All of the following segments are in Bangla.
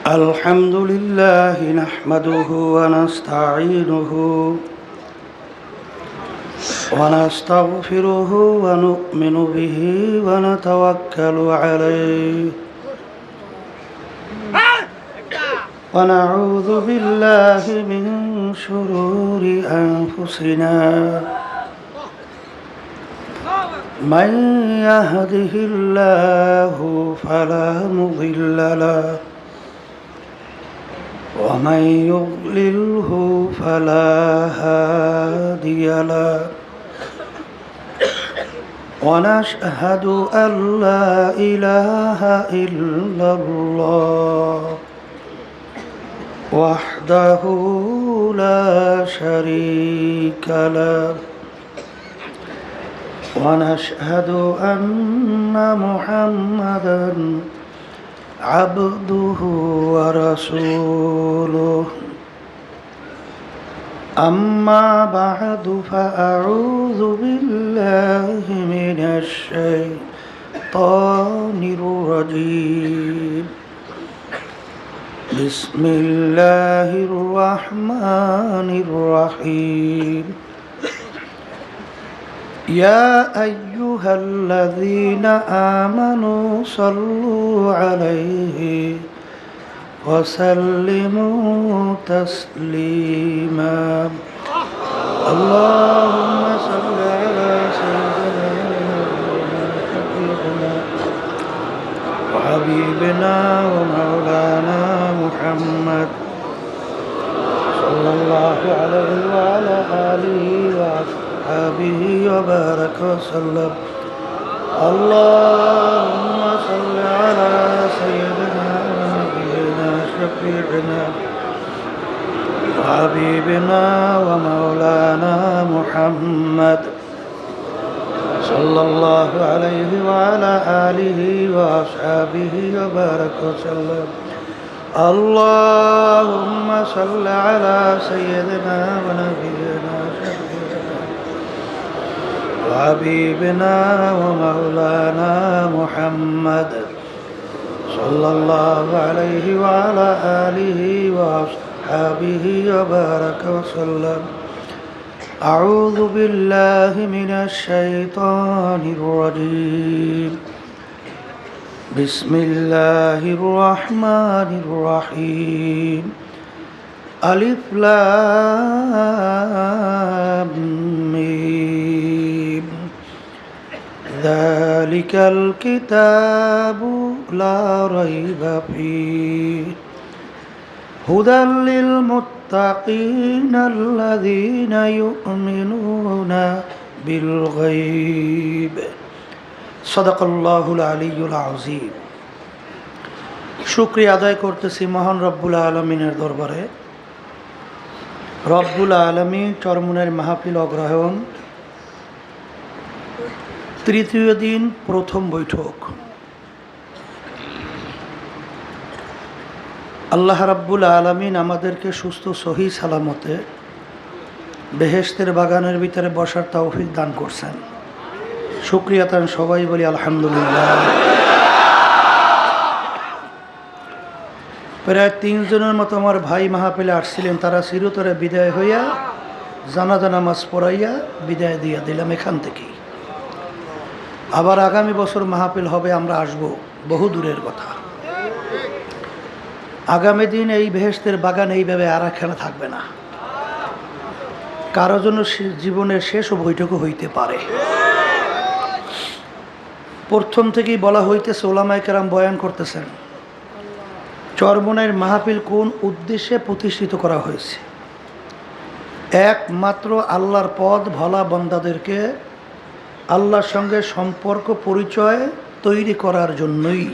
الحمد لله نحمده ونستعينه ونستغفره ونؤمن به ونتوكل عليه ونعوذ بالله من شرور أنفسنا من يهده الله فلا مضل له ومن يضلله فلا هادي له ونشهد أن لا إله إلا الله وحده لا شريك له ونشهد أن محمدًا عبده ورسوله أما بعد فأعوذ بالله من الشيطان الرجيم بسم الله الرحمن الرحيم يا أيها الذين آمنوا صلوا عليه وسلموا تسليما اللهم صل على سيدنا وحبيبنا ومولانا محمد صلى الله عليه وعلى آله وأصحابه وبارك وسلم اللهم صل على سيدنا ونبينا شفيعنا وحبيبنا ومولانا محمد صلى الله عليه وعلى آله وأصحابه وبارك وسلم اللهم صل على سيدنا ونبينا شفيعنا وحبيبنا ومولانا محمد صلى الله عليه وعلى آله وأصحابه وبارك وسلم أعوذ بالله من الشيطان الرجيم بسم الله الرحمن الرحيم ألف لام ميم ذلك الكتاب لا ريب فيه هدى للمتقين الذين يؤمنون بالغيب صدق الله العلي العظيم শুকরিয়া আদায় করতেছি মহান রব্বুল আলমিনের দরবারে। রব্বুল আলমিন চরমনের মাহফিল অগ্রহায়ণ তৃতীয় দিন প্রথম বৈঠক। আল্লাহ রাব্বুল আলামিন আমাদেরকে সুস্থ সহি সালামতে বেহেশতের বাগানের ভিতরে বসার তৌফিক দান করছেন। শুকরিয়া তান সবাই বলি আলহামদুলিল্লাহ। প্রায় 3 জনের মতো আমার ভাই মাহফিলে আসছিলেন, তারা চিরতরে বিদায় হইয়া জানাজা নামাজ পড়াইয়া বিদায় দিয়ে দিলাম এখান থেকেই। আবার আগামী বছর মাহফিল হবে, আমরা আসব, বহু দূরের কথা। আগামী দিন এই বেহেশতের বাগান এইভাবে আর একখানে থাকবে না, কারো জন্য জীবনের শেষ বৈঠকও হইতে পারে। প্রথম থেকেই বলা হইতেছে, ওলামায়ে কেরাম বয়ান করতেছেন, চরমনের মাহফিল কোন উদ্দেশ্যে প্রতিষ্ঠিত করা হয়েছে। একমাত্র আল্লাহর পথ ভোলা বান্দাদেরকে আল্লাহর সঙ্গে সম্পর্ক পরিচয় তৈরি করার জন্যই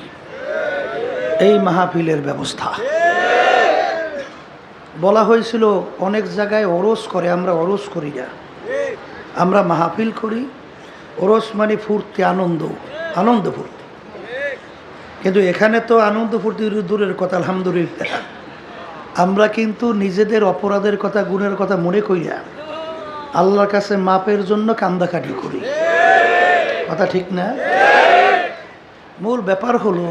এই মাহফিলের ব্যবস্থা। বলা হয়েছিল অনেক জায়গায় ওরস করে, আমরা ওরস করি না, আমরা মাহফিল করি। ওরস মানে ফুর্তি, আনন্দ, আনন্দ ফুর্তি। কিন্তু এখানে তো আনন্দ ফুর্তি দূরের কথা, আলহামদুলিল্লাহ আমরা কিন্তু নিজেদের অপরাধের কথা, গুণের কথা মনে করিয়া আল্লাহর কাছে মাপের জন্য কান্দাকাটি করি। কথা ঠিক না? মূল ব্যাপার হলো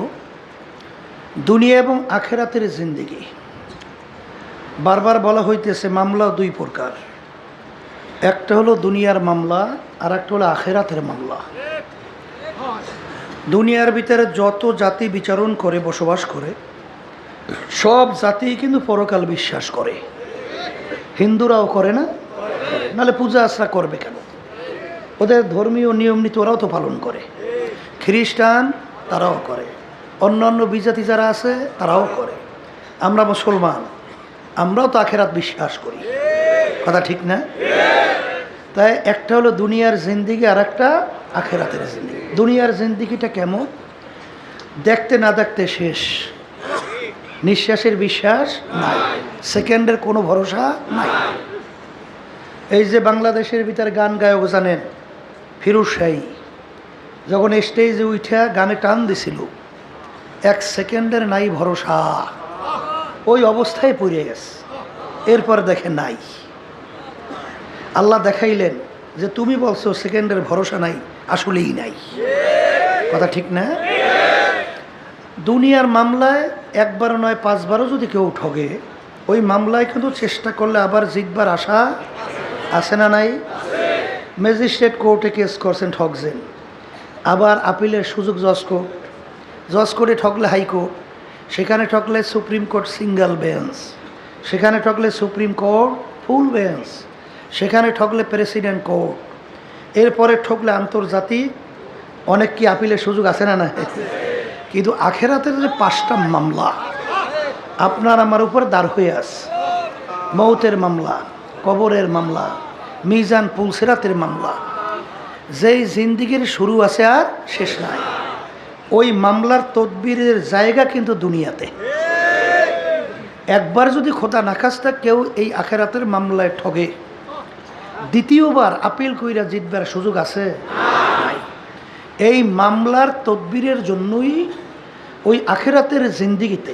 দুনিয়া এবং আখেরাতের জিন্দেগি। বারবার বলা হইতেছে মামলা দুই প্রকার, একটা হলো দুনিয়ার মামলা আর একটা হলো আখেরাতের মামলা। দুনিয়ার ভিতরে যত জাতি বিচরণ করে বসবাস করে সব জাতি কিন্তু পরকাল বিশ্বাস করে। হিন্দুরাও করে না, নাহলে পূজা আশ্রা করবে কেন? ওদের ধর্মীয় নিয়ম নীতি ওরাও তো পালন করে। খ্রিস্টান তারাও করে, অন্যান্য বিজাতি যারা আছে তারাও করে। আমরা মুসলমান, আমরাও তো আখেরাত বিশ্বাস করি, কথা ঠিক না? তাই একটা হলো দুনিয়ার জিন্দিগি আর একটা আখেরাতের জিন্দিগি। দুনিয়ার জিন্দিগিটা কেমন? দেখতে না দেখতে শেষ, নিঃশ্বাসের বিশ্বাস নাই, সেকেন্ডের কোনো ভরসা নাই। এই যে বাংলাদেশের ভিতরে গান গায়ক জানেন, ফিরোজ শাহী যখন স্টেজে উঠা গানে টান দিছিল, এক সেকেন্ডের নাই ভরসা, ওই অবস্থায় পড়ে গেছে। এরপর দেখে নাই, আল্লাহ দেখাইলেন যে তুমি বলছো সেকেন্ডের ভরসা নাই, আসলেই নাই, কথা ঠিক না? দুনিয়ার মামলায় একবার নয় 5 বারও যদি কেউ ঠগে, ওই মামলায় কিন্তু চেষ্টা করলে আবার জিতবার আশা আছে না নাই? ম্যাজিস্ট্রেট কোর্টে কেস করছেন, ঠকছেন, আবার আপিলের সুযোগ জজ কোর্টে ঠকলে হাইকোর্ট, সেখানে ঠকলে সুপ্রিম কোর্ট সিঙ্গেল বেঞ্চ, সেখানে ঠকলে সুপ্রিম কোর্ট ফুল বেঞ্চ, সেখানে ঠকলে প্রেসিডেন্ট কোর্ট, এরপরে ঠকলে আন্তর্জাতিক। অনেক কি আপিলের সুযোগ আছে না? না। কিন্তু আখেরাতের যে 5টা মামলা আপনার আমার উপর দাঁড় হয়ে আছে, মৌতের মামলা, কবরের মামলা, মিজান পুলসিরাতের মামলা, যেই জিন্দিগির শুরু আছে আর শেষ নাই, ওই মামলার তদবিরের জায়গা কিন্তু দুনিয়াতে। একবার যদি খোদা নাখাস্তা কেউ এই আখেরাতের মামলায় ঠগে, দ্বিতীয়বার আপিল কইরা জিতবার সুযোগ আছে নাই। এই মামলার তদবিরের জন্যই ওই আখেরাতের জিন্দিগিতে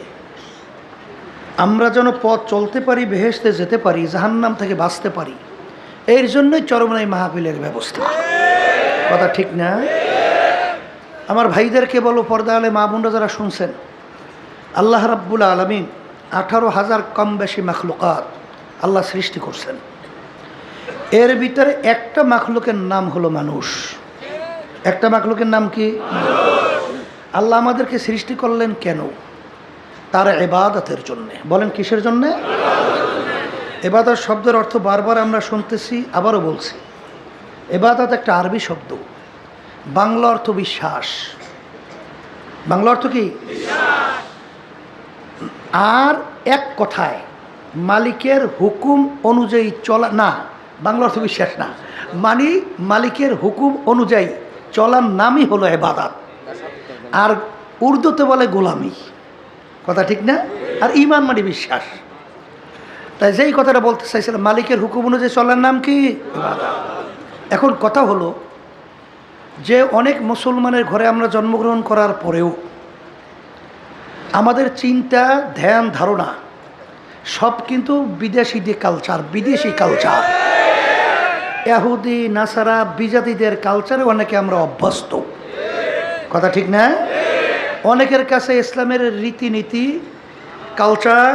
আমরা যেন পথ চলতে পারি, বেহেশতে যেতে পারি, জাহান্নাম থেকে বাঁচতে পারি, এর জন্যই চরমনাই মাহফিলের ব্যবস্থা, কথা ঠিক না? আমার ভাইদেরকে বলো, পর্দা আলে মা বোনরা যারা শুনছেন, আল্লাহ রাব্বুল আলামিন 18,000 কম বেশি মাখলুকাত আল্লাহ সৃষ্টি করছেন। এর ভিতরে একটা মাখলুকের নাম হলো মানুষ। একটা মাখলুকের নাম কি? আল্লাহ আমাদেরকে সৃষ্টি করলেন কেন? তার ইবাদতের জন্যে। বলেন কিসের জন্যে? ইবাদত শব্দের অর্থ বারবার আমরা শুনতেছি, আবারও বলছি। ইবাদত একটা আরবি শব্দ, বাংলা অর্থ বিশ্বাস। বাংলা অর্থ কি? আর এক কথায় মালিকের হুকুম অনুযায়ী চলা, না, বাংলা অর্থ বিশ্বাস না, মানে মালিকের হুকুম অনুযায়ী চলার নামই হলো ইবাদত। আর উর্দুতে বলে গোলামি, কথা ঠিক না? আর ঈমান মানে বিশ্বাস। তাই যেই কথাটা বলতে চাইছিলাম, মালিকের হুকুম অনুযায়ী চলার নাম কি? ইবাদত। এখন কথা হলো যে অনেক মুসলমানের ঘরে আমরা জন্মগ্রহণ করার পরেও আমাদের চিন্তা, ধ্যান, ধারণা সব কিন্তু বিদেশি কালচার, বিদেশি কালচার, ইহুদি নাসারা বিজাতিদের কালচারে অনেকে আমরা অভ্যস্ত, কথা ঠিক না? অনেকের কাছে ইসলামের রীতিনীতি, কালচার,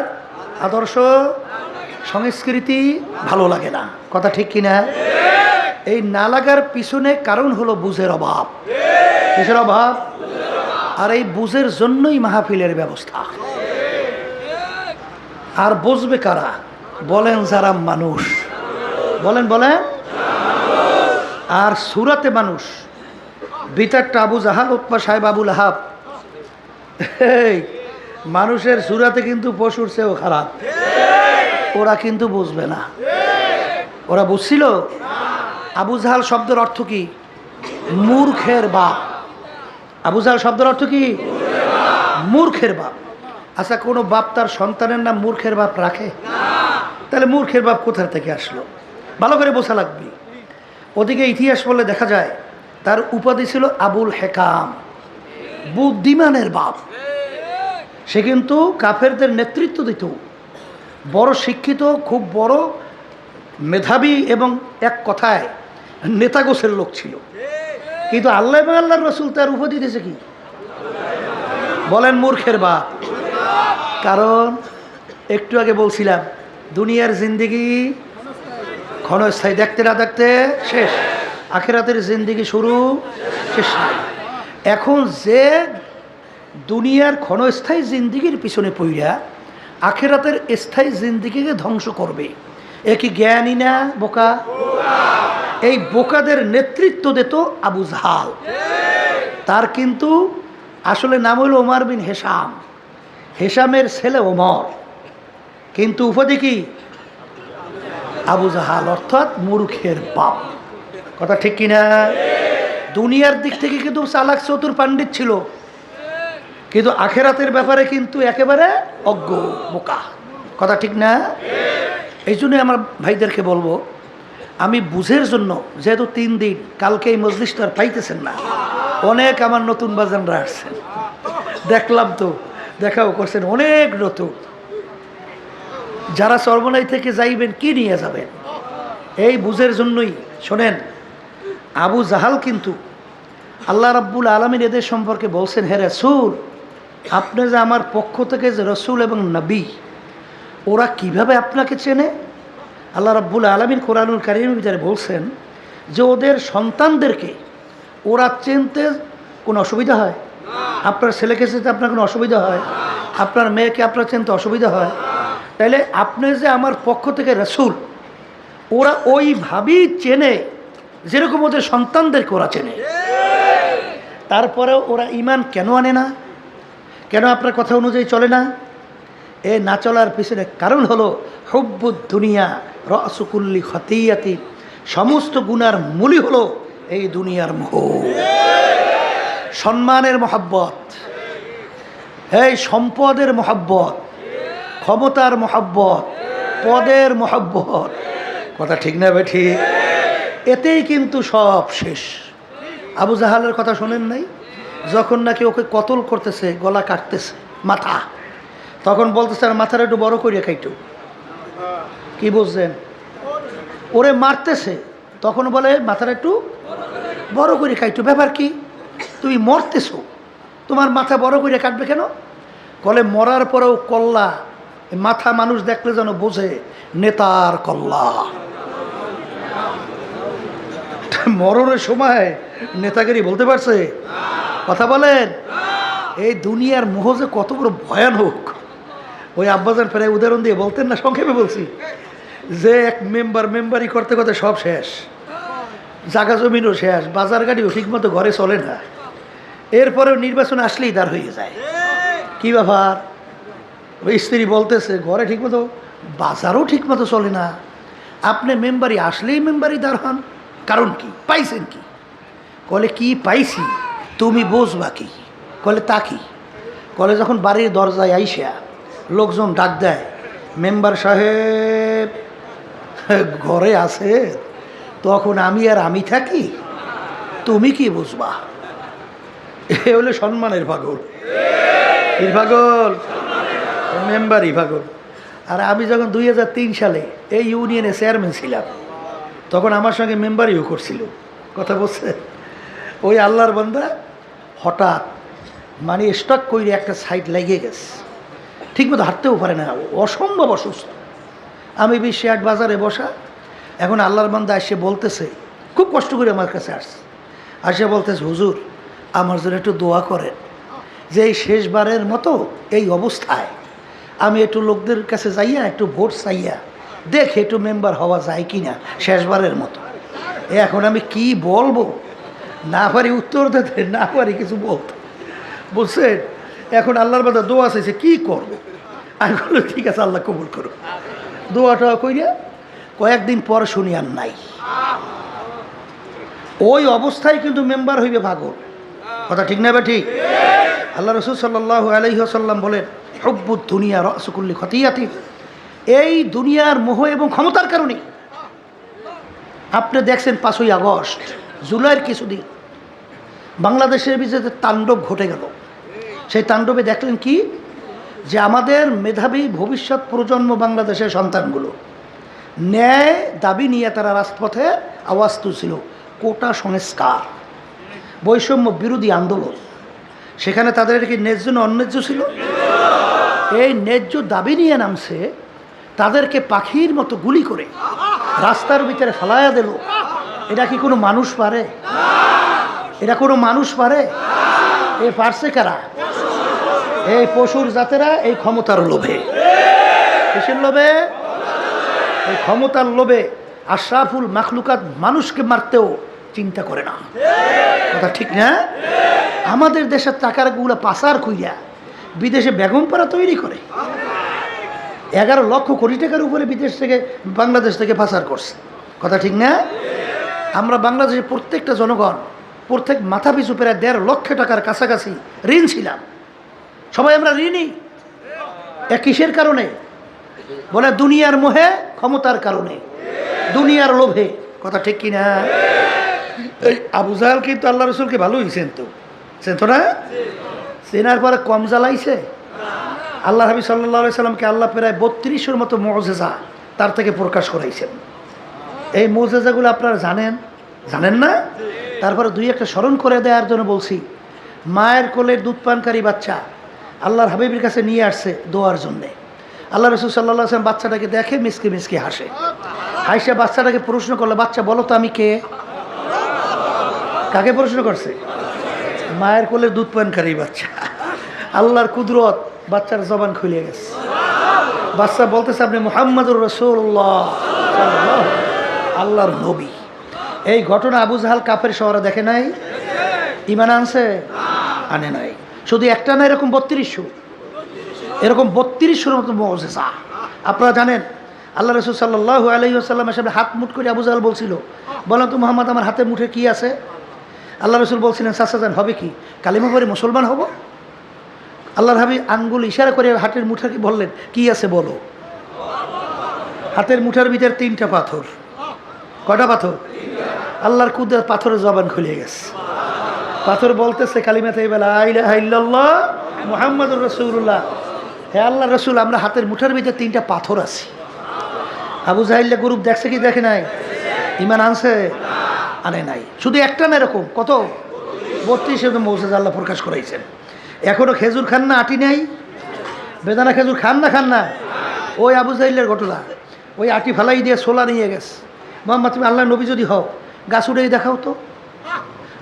আদর্শ, সংস্কৃতি ভালো লাগে না, কথা ঠিক কিনা? এই না লাগার পিছনে কারণ হলো বুঝের অভাব। কিসের অভাব? আর এই বুঝের জন্যই মাহফিলের ব্যবস্থা। আর বুঝবে কারা? বলেন যারা মানুষ, বলেন বলেন। আর সুরাতে মানুষ, ভিতরটা আবু জাহাল, উতবা, সাহেব, আবুল আহাব। মানুষের সুরাতে কিন্তু পশুর চেয়েও খারাপ। ওরা কিন্তু বুঝবে না। ওরা বুঝছিল? আবু জাহাল শব্দের অর্থ কি? মূর্খের বাপ। আবু জাহাল শব্দের অর্থ কি? মূর্খের বাপ। আচ্ছা, কোনো বাপ তার সন্তানের নাম মূর্খের বাপ রাখে? তাহলে মূর্খের বাপ কোথা থেকে আসলো? ভালো করে বোঝা লাগবে। ওদিকে ইতিহাস বলে দেখা যায় তার উপাধি ছিল আবুল হেকাম, বুদ্ধিমানের বাপ। সে কিন্তু কাফেরদের নেতৃত্ব দিত, বড় শিক্ষিত, খুব বড় মেধাবী এবং এক কথায় নেতা গোছের লোক ছিল। কিন্তু আল্লাহ এবং আল্লাহর রাসূল তার উপাধি দিয়েছে কি? বলেন মূর্খের বাপ। কারণ একটু আগে বলছিলাম দুনিয়ার জিন্দেগি ক্ষণস্থায়ী, দেখতে না দেখতে শেষ। আখিরাতের জিন্দেগি শুরু শেষ নাই। এখন যে দুনিয়ার ক্ষণস্থায়ী জিন্দেগির পিছনে পইরা আখিরাতের স্থায়ী জিন্দেগিকে ধ্বংস করবে, এ কি জ্ঞানী না বোকা? এই বোকাদের নেতৃত্ব দিত আবু জাহাল। তার কিন্তু আসলে নাম হলো ওমর বিন হেশাম, হেশামের ছেলে ওমর, কিন্তু উপাধি কি আবু জাহাল, অর্থাৎ মূর্খের বাপ। কথা ঠিক কিনা? দুনিয়ার দিক থেকে কিন্তু চালাক চতুর পাণ্ডিত ছিল, কিন্তু আখেরাতের ব্যাপারে কিন্তু একেবারে অজ্ঞ বোকা। কথা ঠিক না? এই জন্যই আমার ভাইদেরকে বলবো, আমি বুঝের জন্য, যেহেতু 3 দিন, কালকে এই মজলিসটা আর পাইতেছেন না, অনেক আমার নতুন বাজানরা আসছেন, দেখলাম তো, দেখাও করছেন অনেক নতুন। যারা চরমনাই থেকে যাইবেন কি নিয়ে যাবেন, এই বুঝের জন্যই। শোনেন, আবু জাহাল কিন্তু আল্লাহ রাব্বুল আলামিন এদের সম্পর্কে বলছেন, হে রাসূল, আপনি যে আমার পক্ষ থেকে যে রসুল এবং নবী, ওরা কিভাবে আপনাকে চেনে? আল্লাহ রাব্বুল আলামিন কোরআনুল কারীমের ভিতরে বলছেন যে ওদের সন্তানদেরকে ওরা চিনতে কোনো অসুবিধা হয়? আপনার ছেলেকে চিনতে আপনার কোনো অসুবিধা হয়? আপনার মেয়েকে আপনার চিনতে অসুবিধা হয়? তাইলে আপনি যে আমার পক্ষ থেকে রসুল, ওরা ওইভাবেই চেনে যেরকম ওদের সন্তানদেরকে ওরা চেনে। তারপরেও ওরা ঈমান কেন আনে না? কেন আপনার কথা অনুযায়ী চলে না? এ না চলার পিছনে কারণ হলো হুব্বুদ দুনিয়া রাসু কুল্লি খতিয়াতিন, সমস্ত গুনার মূলই হলো এই দুনিয়ার মোহ। সম্মানের মহব্বত, এই সম্পদের মহব্বত, ক্ষমতার মহব্বত, পদের মহব্বত। কথা ঠিক না বেঠি? এতেই কিন্তু সব শেষ। আবু জাহালের কথা শোনেন নাই? যখন নাকি ওকে কতল করতেছে, গলা কাটতেছে, মাথা, তখন বলতেছে আর মাথাটা একটু বড় করিয়া খাইতো। কি বুঝছেন? ওরে মারতেছে, তখন বলে মাথাটা একটু বড় করে খাইতো। ব্যাপার কি? তুমি মরতেছো, তোমার মাথা বড় করে কাটবে কেন? বলে মরার পরেও কল্লা, মাথা মানুষ দেখলে যেন বোঝে নেতার কল্লা। মরণের সময় নেতাগিরি বলতে পারছে? কথা বলেন। এই দুনিয়ার মোহ যে কত বড় ভয়ানক, ওই আব্বাজান প্রায় উদাহরণ দিয়ে বলতেন না, সংক্ষেপে বলছি, যে এক মেম্বারি করতে করতে সব শেষ, জায়গা জমিনও শেষ, বাজার গাড়িও ঠিকমতো ঘরে চলে না, এরপরেও নির্বাচন আসলেই দাঁড় হয়ে যায়। কি ব্যাপার? ওই স্ত্রী বলতেছে ঘরে ঠিকমতো, বাজারও ঠিকমতো চলে না, আপনি মেম্বারি আসলেই মেম্বারি দাঁড় হন, কারণ কি? পাইছেন কি? কলে কি পাইছি তুমি বুঝবা কি? কলে তা কি? কলে যখন বাড়ির দরজায় আইসা লোকজন ডাক দেয়, মেম্বার সাহেব ঘরে আছে, তখন আমি থাকি, তুমি কি বুঝবা? এ হলো সম্মানের পাগল। কি পাগল? মেম্বারই পাগল। আর আমি যখন 2003 সালে এই ইউনিয়নে চেয়ারম্যান ছিলাম, তখন আমার সঙ্গে মেম্বারিও করছিল। কথা বলছে, ওই আল্লাহর বান্দা হঠাৎ মানে স্টক করে একটা সাইড লেগে গেছে, ঠিকমতো হাঁটতেও পারে না, অসম্ভব অসুস্থ। আমি 20 বাজারে বসা, এখন আল্লাহর বান্দা এসে বলতেছে, খুব কষ্ট করে আমার কাছে আসছে, আসে বলতেছে, হুজুর আমার জন্য একটু দোয়া করেন, যে এই শেষবারের মতো এই অবস্থায় আমি একটু লোকদের কাছে যাইয়া একটু ভোট চাইয়া দেখে একটু মেম্বার হওয়া যায় কি না, শেষবারের মতো। এখন আমি কি বলবো, না পারি উত্তর দিতে, না পারি কিছু বলতে। বলছেন এখন আল্লাহর বান্দা দোয়া চাইছে, কি করবো? আমি বললো ঠিক আছে, আল্লাহ কবুল করো। দোয়াটা কইরা কয়েকদিন পর শুনি আর নাই। ওই অবস্থায় কিন্তু মেম্বার হইবে পাগল। কথা ঠিক না বা ঠিক? আল্লাহ রাসূল সাল্লাল্লাহু আলাইহি ওয়াসাল্লাম বলেন, হুব্বুদ দুনিয়া রাসু কুল্লি খতিয়াতিন, এই দুনিয়ার মোহ এবং ক্ষমতার কারণে আপনি দেখছেন 5ই আগস্ট, জুলাইয়ের কিছুদিন বাংলাদেশের ভিতরে তাণ্ডব ঘটে গেল। সেই তাণ্ডবে দেখলেন কি, যে আমাদের মেধাবী ভবিষ্যৎ প্রজন্ম বাংলাদেশের সন্তানগুলো ন্যায় দাবি নিয়ে তারা রাজপথে আওয়াজ তুলছিল। কোটা সংস্কার, বৈষম্য বিরোধী আন্দোলন, সেখানে তাদের কি ন্যায্য না অন্যায্য ছিল? এই ন্যায্য দাবি নিয়ে নামছে, তাদেরকে পাখির মতো গুলি করে রাস্তার ভিতরে ফেলাইয়া দিল। এটা কি কোনো মানুষ পারে? এটা কোনো মানুষ পারে? এ পারছে কারা? এই পশুর জাতেরা, এই ক্ষমতার লোভে। কিসের লোভে? এই ক্ষমতার লোভে আশরাফুল মাখলুকাত মানুষকে মারতেও চিন্তা করে না। কথা ঠিক না? আমাদের দেশের টাকারগুলো পাচার কইরা বিদেশে বেগমপাড়া তৈরি করে 11 লক্ষ কোটি টাকার উপরে বিদেশ থেকে বাংলাদেশ থেকে পাচার করছে। কথা ঠিক না? আমরা বাংলাদেশের প্রত্যেকটা জনগণ প্রত্যেক মাথা পিছু প্রায় 1.5 লক্ষ টাকার কাছাকাছি ঋণ ছিলাম। সবাই আমরা ঋণী। কিসের কারণে? বলে দুনিয়ার মোহে, ক্ষমতার কারণে, দুনিয়ার লোভে। কথা ঠিক কিনা? এই আবু জাহেল কিন্তু আল্লাহ রসুলকে ভালো হয়েছেন তো, চেনতো না? চেনার পরে কম জ্বালাইছে। আল্লাহ হাবিব সাল্লাল্লাহু আলাইহি সাল্লামকে আল্লাহ প্রায় 3200-এর মতো মুআজিজা তার থেকে প্রকাশ করাইছেন। এই মুআজিজাগুলো আপনারা জানেন? জানেন না? তারপরে দুই একটা স্মরণ করে দেওয়ার জন্য বলছি। মায়ের কোলের দুধ পানকারী বাচ্চা আল্লাহর হাবিবের কাছে নিয়ে আসছে দোয়ার জন্যে। আল্লাহ রসুল সাল্লাল্লাহু আলাইহি সাল্লাম বাচ্চাটাকে দেখে মিসকে মিসকে হাসে। হাসে বাচ্চাটাকে প্রশ্ন করলে, বাচ্চা বলো তো আমি কে? কাকে প্রশ্ন করছে? মায়ের কোলের দুধ পানকারী বাচ্চা। আল্লাহর কুদরত, বাচ্চার জবান খুলে গেছে। বাচ্চা বলতেছে আপনি মুহাম্মাদুর রাসূলুল্লাহ, আল্লাহর নবী। এই ঘটনা আবু জাহাল কাফের শহরে দেখে নাই? ঈমান আনছে? আনে নাই। শুধু একটা না, এরকম 3200, এরকম 3200-এর মতো মুআজিজা। আপনারা জানেন আল্লাহ রাসূল সাল্লাল্লাহু আলাইহি ওয়াসাল্লামের সামনে হাত মুঠ করে আবু জাহাল বলছিল, বলেন তো মুহাম্মদ আমার হাতের মুঠে কি আছে? আল্লাহ রসুল বলছিলেন, চাচা যান হবে কি? কালিমা পড়ে মুসলমান হব। আল্লাহর হাবিব আঙ্গুল ইশারা করে হাতের মুঠাকে বললেন, কি আছে বলো। হাতের মুঠার ভিতরে 3টা পাথর। কয়টা পাথর? আল্লাহর কুদরত, পাথরের জবান খুলে গেছে। পাথর বলতেছে কালিমা তাইয়্যিবা লা ইলাহা ইল্লাল্লাহ মুহাম্মাদুর রাসূলুল্লাহ। হে আল্লাহ রসুল, আমরা হাতের মুঠার ভিতরে 3টা পাথর আছে। আবু জাহিল গ্রুপ দেখছে কি দেখে নাই? ঈমান আনছে? আনে নাই। শুধু একটা না, এরকম কত? 32 মুআজিজা আল্লাহ প্রকাশ করাইছেন। এখনো খেজুর খান না? আটি নাই? বেদানা খেজুর খান না? খান না? ওই আবু জাহিলের ঘটনা। ওই আটি ফেলাই দিয়ে সোলা নিয়ে গেছে। মোহাম্মদ তুমি আল্লাহ নবী যদি হও, গাছ উড়েই দেখাও তো।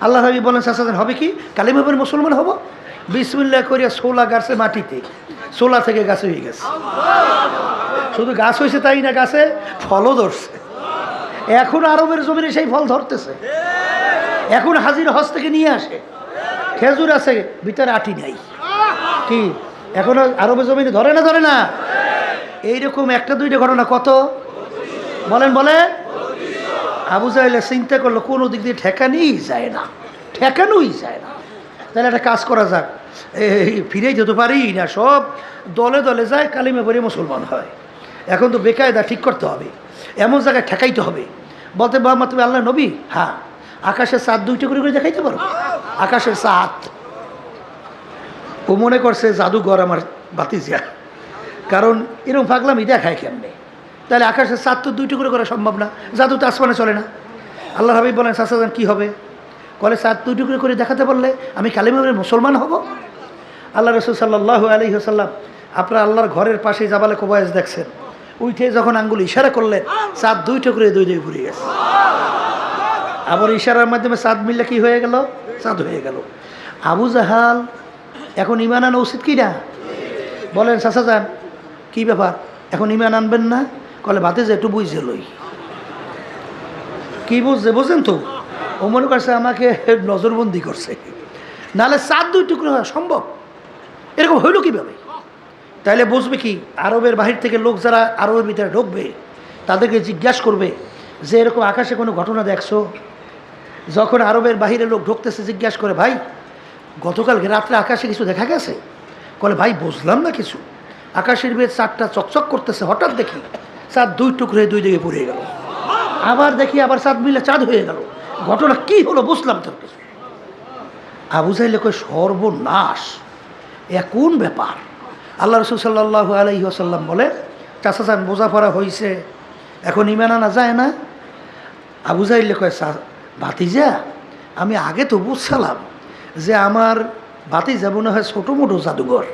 আল্লাহ হাবিব বলেন, চাচা হবে কি? কালিমা পড়ে মুসলমান হব। বিসমিল্লাহ করিয়া সোলা গাছে মাটিতে, সোলা থেকে গাছ হয়ে গেছে। শুধু গাছ হয়েছে তাই না, গাছে ফলও ধরছে। এখন আরবের জমিনে সেই ফল ধরতেছে। এখন হাজির হজ থেকে নিয়ে আসে, খেজুর আছে, ভিতরে আটি নাই। কি এখন আরবের জমিনে ধরে না? ধরে না? এইরকম একটা দুইটা ঘটনা কত বলেন? বলে আবু জাহেল চিন্তা করলো কোনো দিক দিয়ে ঠেকানোই যায় না, ঠেকানোই যায় না। তাহলে একটা কাজ করা যাক, ফিরেই যেতে পারি না, সব দলে দলে যায়, কালিমা পড়ে মুসলমান হয়। এখন তো বেকায়দা ঠিক করতে হবে, এমন জায়গায় ঠেকাইতে হবে। বলতে বাবা তুমি আল্লাহ নবী? হ্যাঁ। আকাশের চাঁদ 2টা করে দেখাইতে পারো? আকাশের চাঁদ। ও মনে করছে জাদুঘর আমার বাতিজা, কারণ এরকম পাগলামি দেখায় কেমনে। তাহলে আকাশের চাঁদ তো 2টা করে করা সম্ভব না, জাদু তো আসমানে চলে না। আল্লাহ হাবিব বলেন, চাচা যান কী হবে? বলে চাঁদ 2টা করে দেখাতে পারলে আমি কালিমা পড়ে মুসলমান হব। আল্লাহ রসুল সাল্লাল্লাহু আলাইহি ওয়াসাল্লাম আপনার আল্লাহর ঘরের পাশে জাবালে কোবায়েস দেখছেন, উঠে যখন আঙ্গুল ইশারা করলেন, চাঁদ 2টা করে দুই ঘুরে গেছে। আবার ইশারার মাধ্যমে চাঁদ মিললে কি হয়ে গেল? চাঁদ হয়ে গেল। আবু জাহাল এখন ঈমান আনা উচিত কি না? বলেন চাচা যান কী ব্যাপার, এখন ঈমান আনবেন না? কলে ভাতে যে একটু বুঝে লই। কি বুঝছে? বোঝেন তো, ও মনে করছে আমাকে নজরবন্দি করছে, নাহলে চাঁদ 2 টুকরো হওয়া সম্ভব। এরকম হইল কীভাবে? তাইলে বুঝবে কি, আরবের বাহির থেকে লোক যারা আরবের ভিতরে ঢুকবে তাদেরকে জিজ্ঞাসা করবে যে এরকম আকাশে কোনো ঘটনা দেখছো? যখন আরবের বাহিরে লোক ঢুকতেছে জিজ্ঞাসা করে, ভাই গতকালকে রাত্রে আকাশে কিছু দেখা গেছে? বলে ভাই বুঝলাম না কিছু, আকাশের ভিতরে চাঁদটা চকচক করতেছে, হঠাৎ দেখি চাঁদ 2 টুকরে 2 দিকে পড়ে গেল। আবার দেখি আবার চাঁদ মিলে চাঁদ হয়ে গেল। ঘটনা কি হলো বুঝলাম তো কিছু। আবু জাহেল কই সর্বনাশ, এ কোন ব্যাপার? আল্লাহ রসুল সাল্লাল্লাহু আলাইহি ওয়াসাল্লাম বলে, চাচা চান বোঝাপড়া হয়েছে, এখন ঈমান আনা যায় না? আবু জাহেল কয়, ভাতিজা আমি আগে তো বুঝছিলাম যে আমার ভাতিজা মনে হয় ছোটো মোটো জাদুঘর।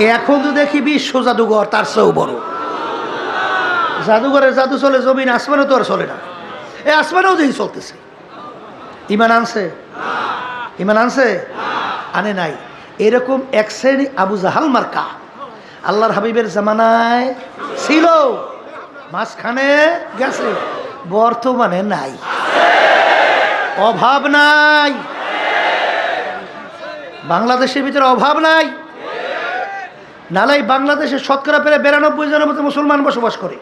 এখন তো দেখি বিশ্ব জাদুঘর তার চেয়েও বড়। জাদুঘরের জাদু চলে, জমিন আসমানও তো আর চলে না। এই আসমানেও দেখি চলতেছে। ইমান আনছে? ইমান আনছে? আনে নাই। এরকম এক শ্রেণী আবু জাহাল মার্কা আল্লাহর হাবিবের জামানায় ছিল, মাঝখানে গেছে, বর্তমানে নাই। অভাব নাই, বাংলাদেশের ভিতরে অভাব নাই। নালাই বাংলাদেশে শতকরা প্রায় 92 জনের মতো মুসলমান বসবাস করে।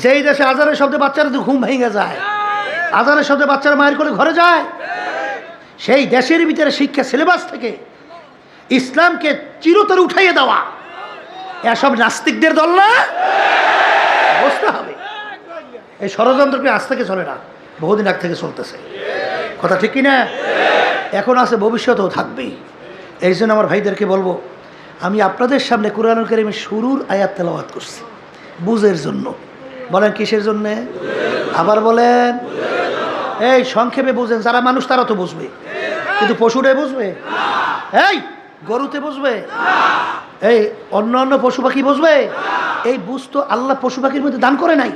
যেই দেশে আজানের শব্দে বাচ্চারা তো ঘুম ভেঙে যায়, আজানের শব্দে বাচ্চারা মায়ের করে ঘরে যায়, সেই দেশের ভিতরে শিক্ষা সিলেবাস থেকে ইসলামকে চিরতরে উঠাইয়ে দেওয়া এসব নাস্তিকদের দল না? বুঝতে হবে এই ষড়যন্ত্রকে আজ থেকে চলে না, বহুদিন আগ থেকে চলতেছে। কথা ঠিক কিনা? এখন আছে, ভবিষ্যতেও থাকবেই। এই জন্য আমার ভাইদেরকে বলবো, আমি আপনাদের সামনে কুরআনুল কারীমের শুরুর আয়াত তেলাওয়াত করছি বুঝের জন্য। বলেন কিসের জন্যে? আবার বলেন। এই সংক্ষেপে বুঝেন, যারা মানুষ তারা তো বুঝবে, কিন্তু পশুটাই বুঝবে? এই গরুতে বুঝবে? এই অন্য অন্য পশু পাখি বুঝবে? এই বুঝতো আল্লাহ পশু পাখির মধ্যে দান করে নাই।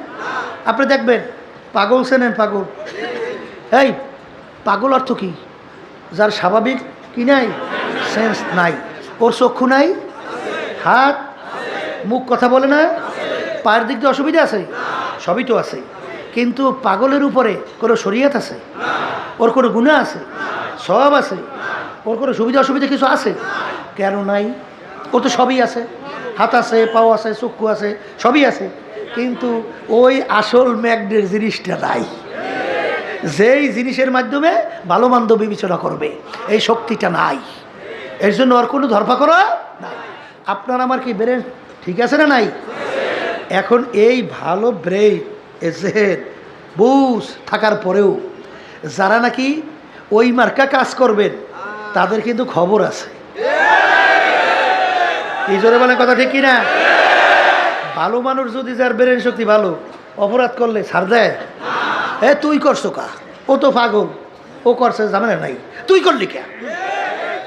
আপনি দেখবেন পাগল চেনেন? পাগল, এই পাগল অর্থ কি? যার স্বাভাবিক কি নাই, সেন্স নাই, ওর চক্ষু নাই, হাত মুখ কথা বলে না, পায়ের দিক দিয়ে অসুবিধা আছে, সবই তো আছে। কিন্তু পাগলের উপরে কোনো শরীয়ত আছে? ওর কোনো গুনাহ আছে? সব আছে। ওর কোনো সুবিধা অসুবিধা কিছু আছে? কেন নাই? ওর তো সবই আছে, হাত আছে, পাও আছে, চক্ষু আছে, সবই আছে, কিন্তু ওই আসল ম্যাগনেট জিনিসটা নাই, যেই জিনিসের মাধ্যমে ভালো মন্দ বিবেচনা করবে, এই শক্তিটা নাই। এর জন্য ওর কোনো ধরপাকড় নাই। আপনার আমার কি ব্রেন ঠিক আছে না নাই? এখন এই ভালো ব্রেন, জেহেন, বুঝ থাকার পরেও যারা নাকি ওই মার্কা কাজ করবেন তাদের কিন্তু খবর আছে। এই জোরে বলেন কথা ঠিক কিনা? ভালো মানুষ যদি যার ব্রেন শক্তি ভালো, অপরাধ করলে ছাড় দেয়? তুই করছো কা? ও তো পাগল, ও করছে, জানে নাই, তুই করলি কে?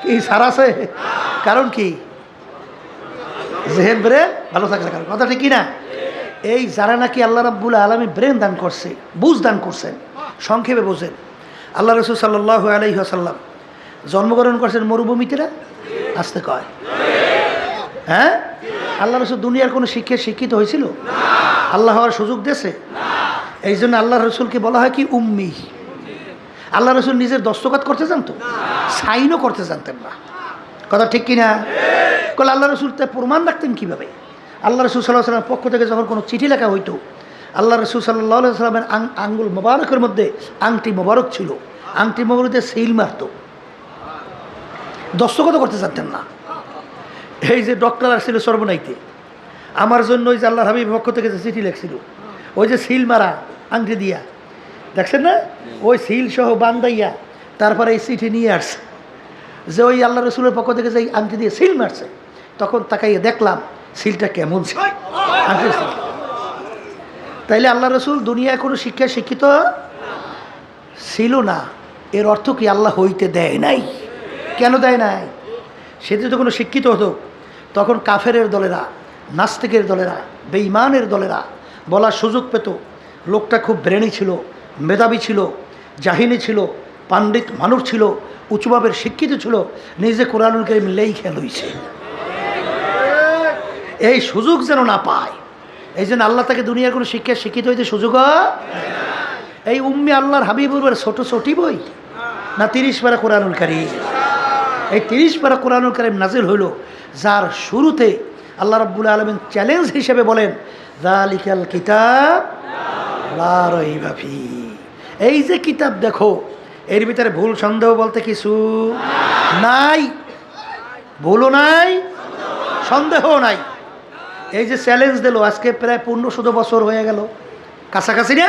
কি ছাড় আছে? কারণ কি? জেহেন ব্রেন ভালো থাকার কারণ। কথা ঠিক কিনা? এই যারা নাকি আল্লাহ রাব্বুল আলামিন ব্রেন দান করছে, বুঝ দান করছেন, সংক্ষেপে বোঝেন। আল্লাহ রাসূল সাল্লাল্লাহু আলাইহি ওয়াসাল্লাম জন্মগ্রহণ করছেন মরুভূমিতে না? আসতে কয়, হ্যাঁ? আল্লাহ রাসূল দুনিয়ার কোনো শিক্ষিত হয়েছিল? আল্লাহ হওয়ার সুযোগ দিয়েছে? এই জন্য আল্লাহ রসুলকে বলা হয় কি উম্মি। আল্লাহ রসুল নিজের দস্তখত করতে জানতো, সাইনও করতে জানতেন না। কথা ঠিক কিনা? কল আল্লাহ রসুল তা প্রমাণ রাখতেন কীভাবে? আল্লাহ রসুল সাল্লাহ সাল্লামের পক্ষ থেকে যখন কোনো চিঠি লেখা হইতো, আল্লাহ রসুল সাল্লাহ সাল্লামের আঙ্গুল মোবারকের মধ্যে আংটি মোবারক ছিল, আংটি মোবারকতে সিল মারত, দস্তখত করতে জানতেন না। এই যে ডক্টর আসছিল সর্বনাইতে, আমার জন্য ওই যে আল্লাহ হাবিব পক্ষ থেকে যে চিঠি লেখছিল, ওই যে সিল মারা আংটি দিয়া, দেখছেন না? ওই সিল সহ বান্দাইয়া তারপরে এই চিঠি নিয়ে আসছে যে ওই আল্লাহ রসুলের পক্ষ থেকে যে আংটি দিয়ে সিল মারছে। তখন তাকাইয়ে দেখলাম সিলটা কেমন ছিল, আংটির সিল। তাইলে আল্লাহ রসুল দুনিয়ায় কোনো শিক্ষিত ছিল না, এর অর্থ কি আল্লাহ হইতে দেয় নাই? কেন দেয় নাই? সে যদি কোনো শিক্ষিত হতো তখন কাফেরের দলেরা, নাস্তিকের দলেরা, বেঈমানের দলেরা বলার সুযোগ পেত লোকটা খুব ব্রেনি ছিল, মেধাবী ছিল, জাহিনী ছিল, পাণ্ডিত মানুষ ছিল, উঁচুভাবের শিক্ষিত ছিল, নিজে কোরআনুল কারীম লেখা লইছে। এই সুযোগ যেন না পায়, এই জন্য আল্লাহ তাকে দুনিয়ার কোনো শিক্ষিত হইতে সুযোগ। এই উম্মি আল্লাহর হাবিবুর ছোট ছোটি বই না 30 পারা কোরআনুল কারীম? এই 30 পারা কোরআনুল কারীম নাজিল হইল, যার শুরুতে আল্লাহ রাব্বুল আলামিন চ্যালেঞ্জ হিসেবে বলেন যালিকাল কিতাব লা রাইবা ফি। এই যে কিতাব দেখো, এর ভিতরে ভুল সন্দেহ বলতে কিছু নাই, ভুলও নাই, সন্দেহও নাই। এই যে চ্যালেঞ্জ দিল, আজকে প্রায় 1500 বছর হয়ে গেল, কাছাকাছি না?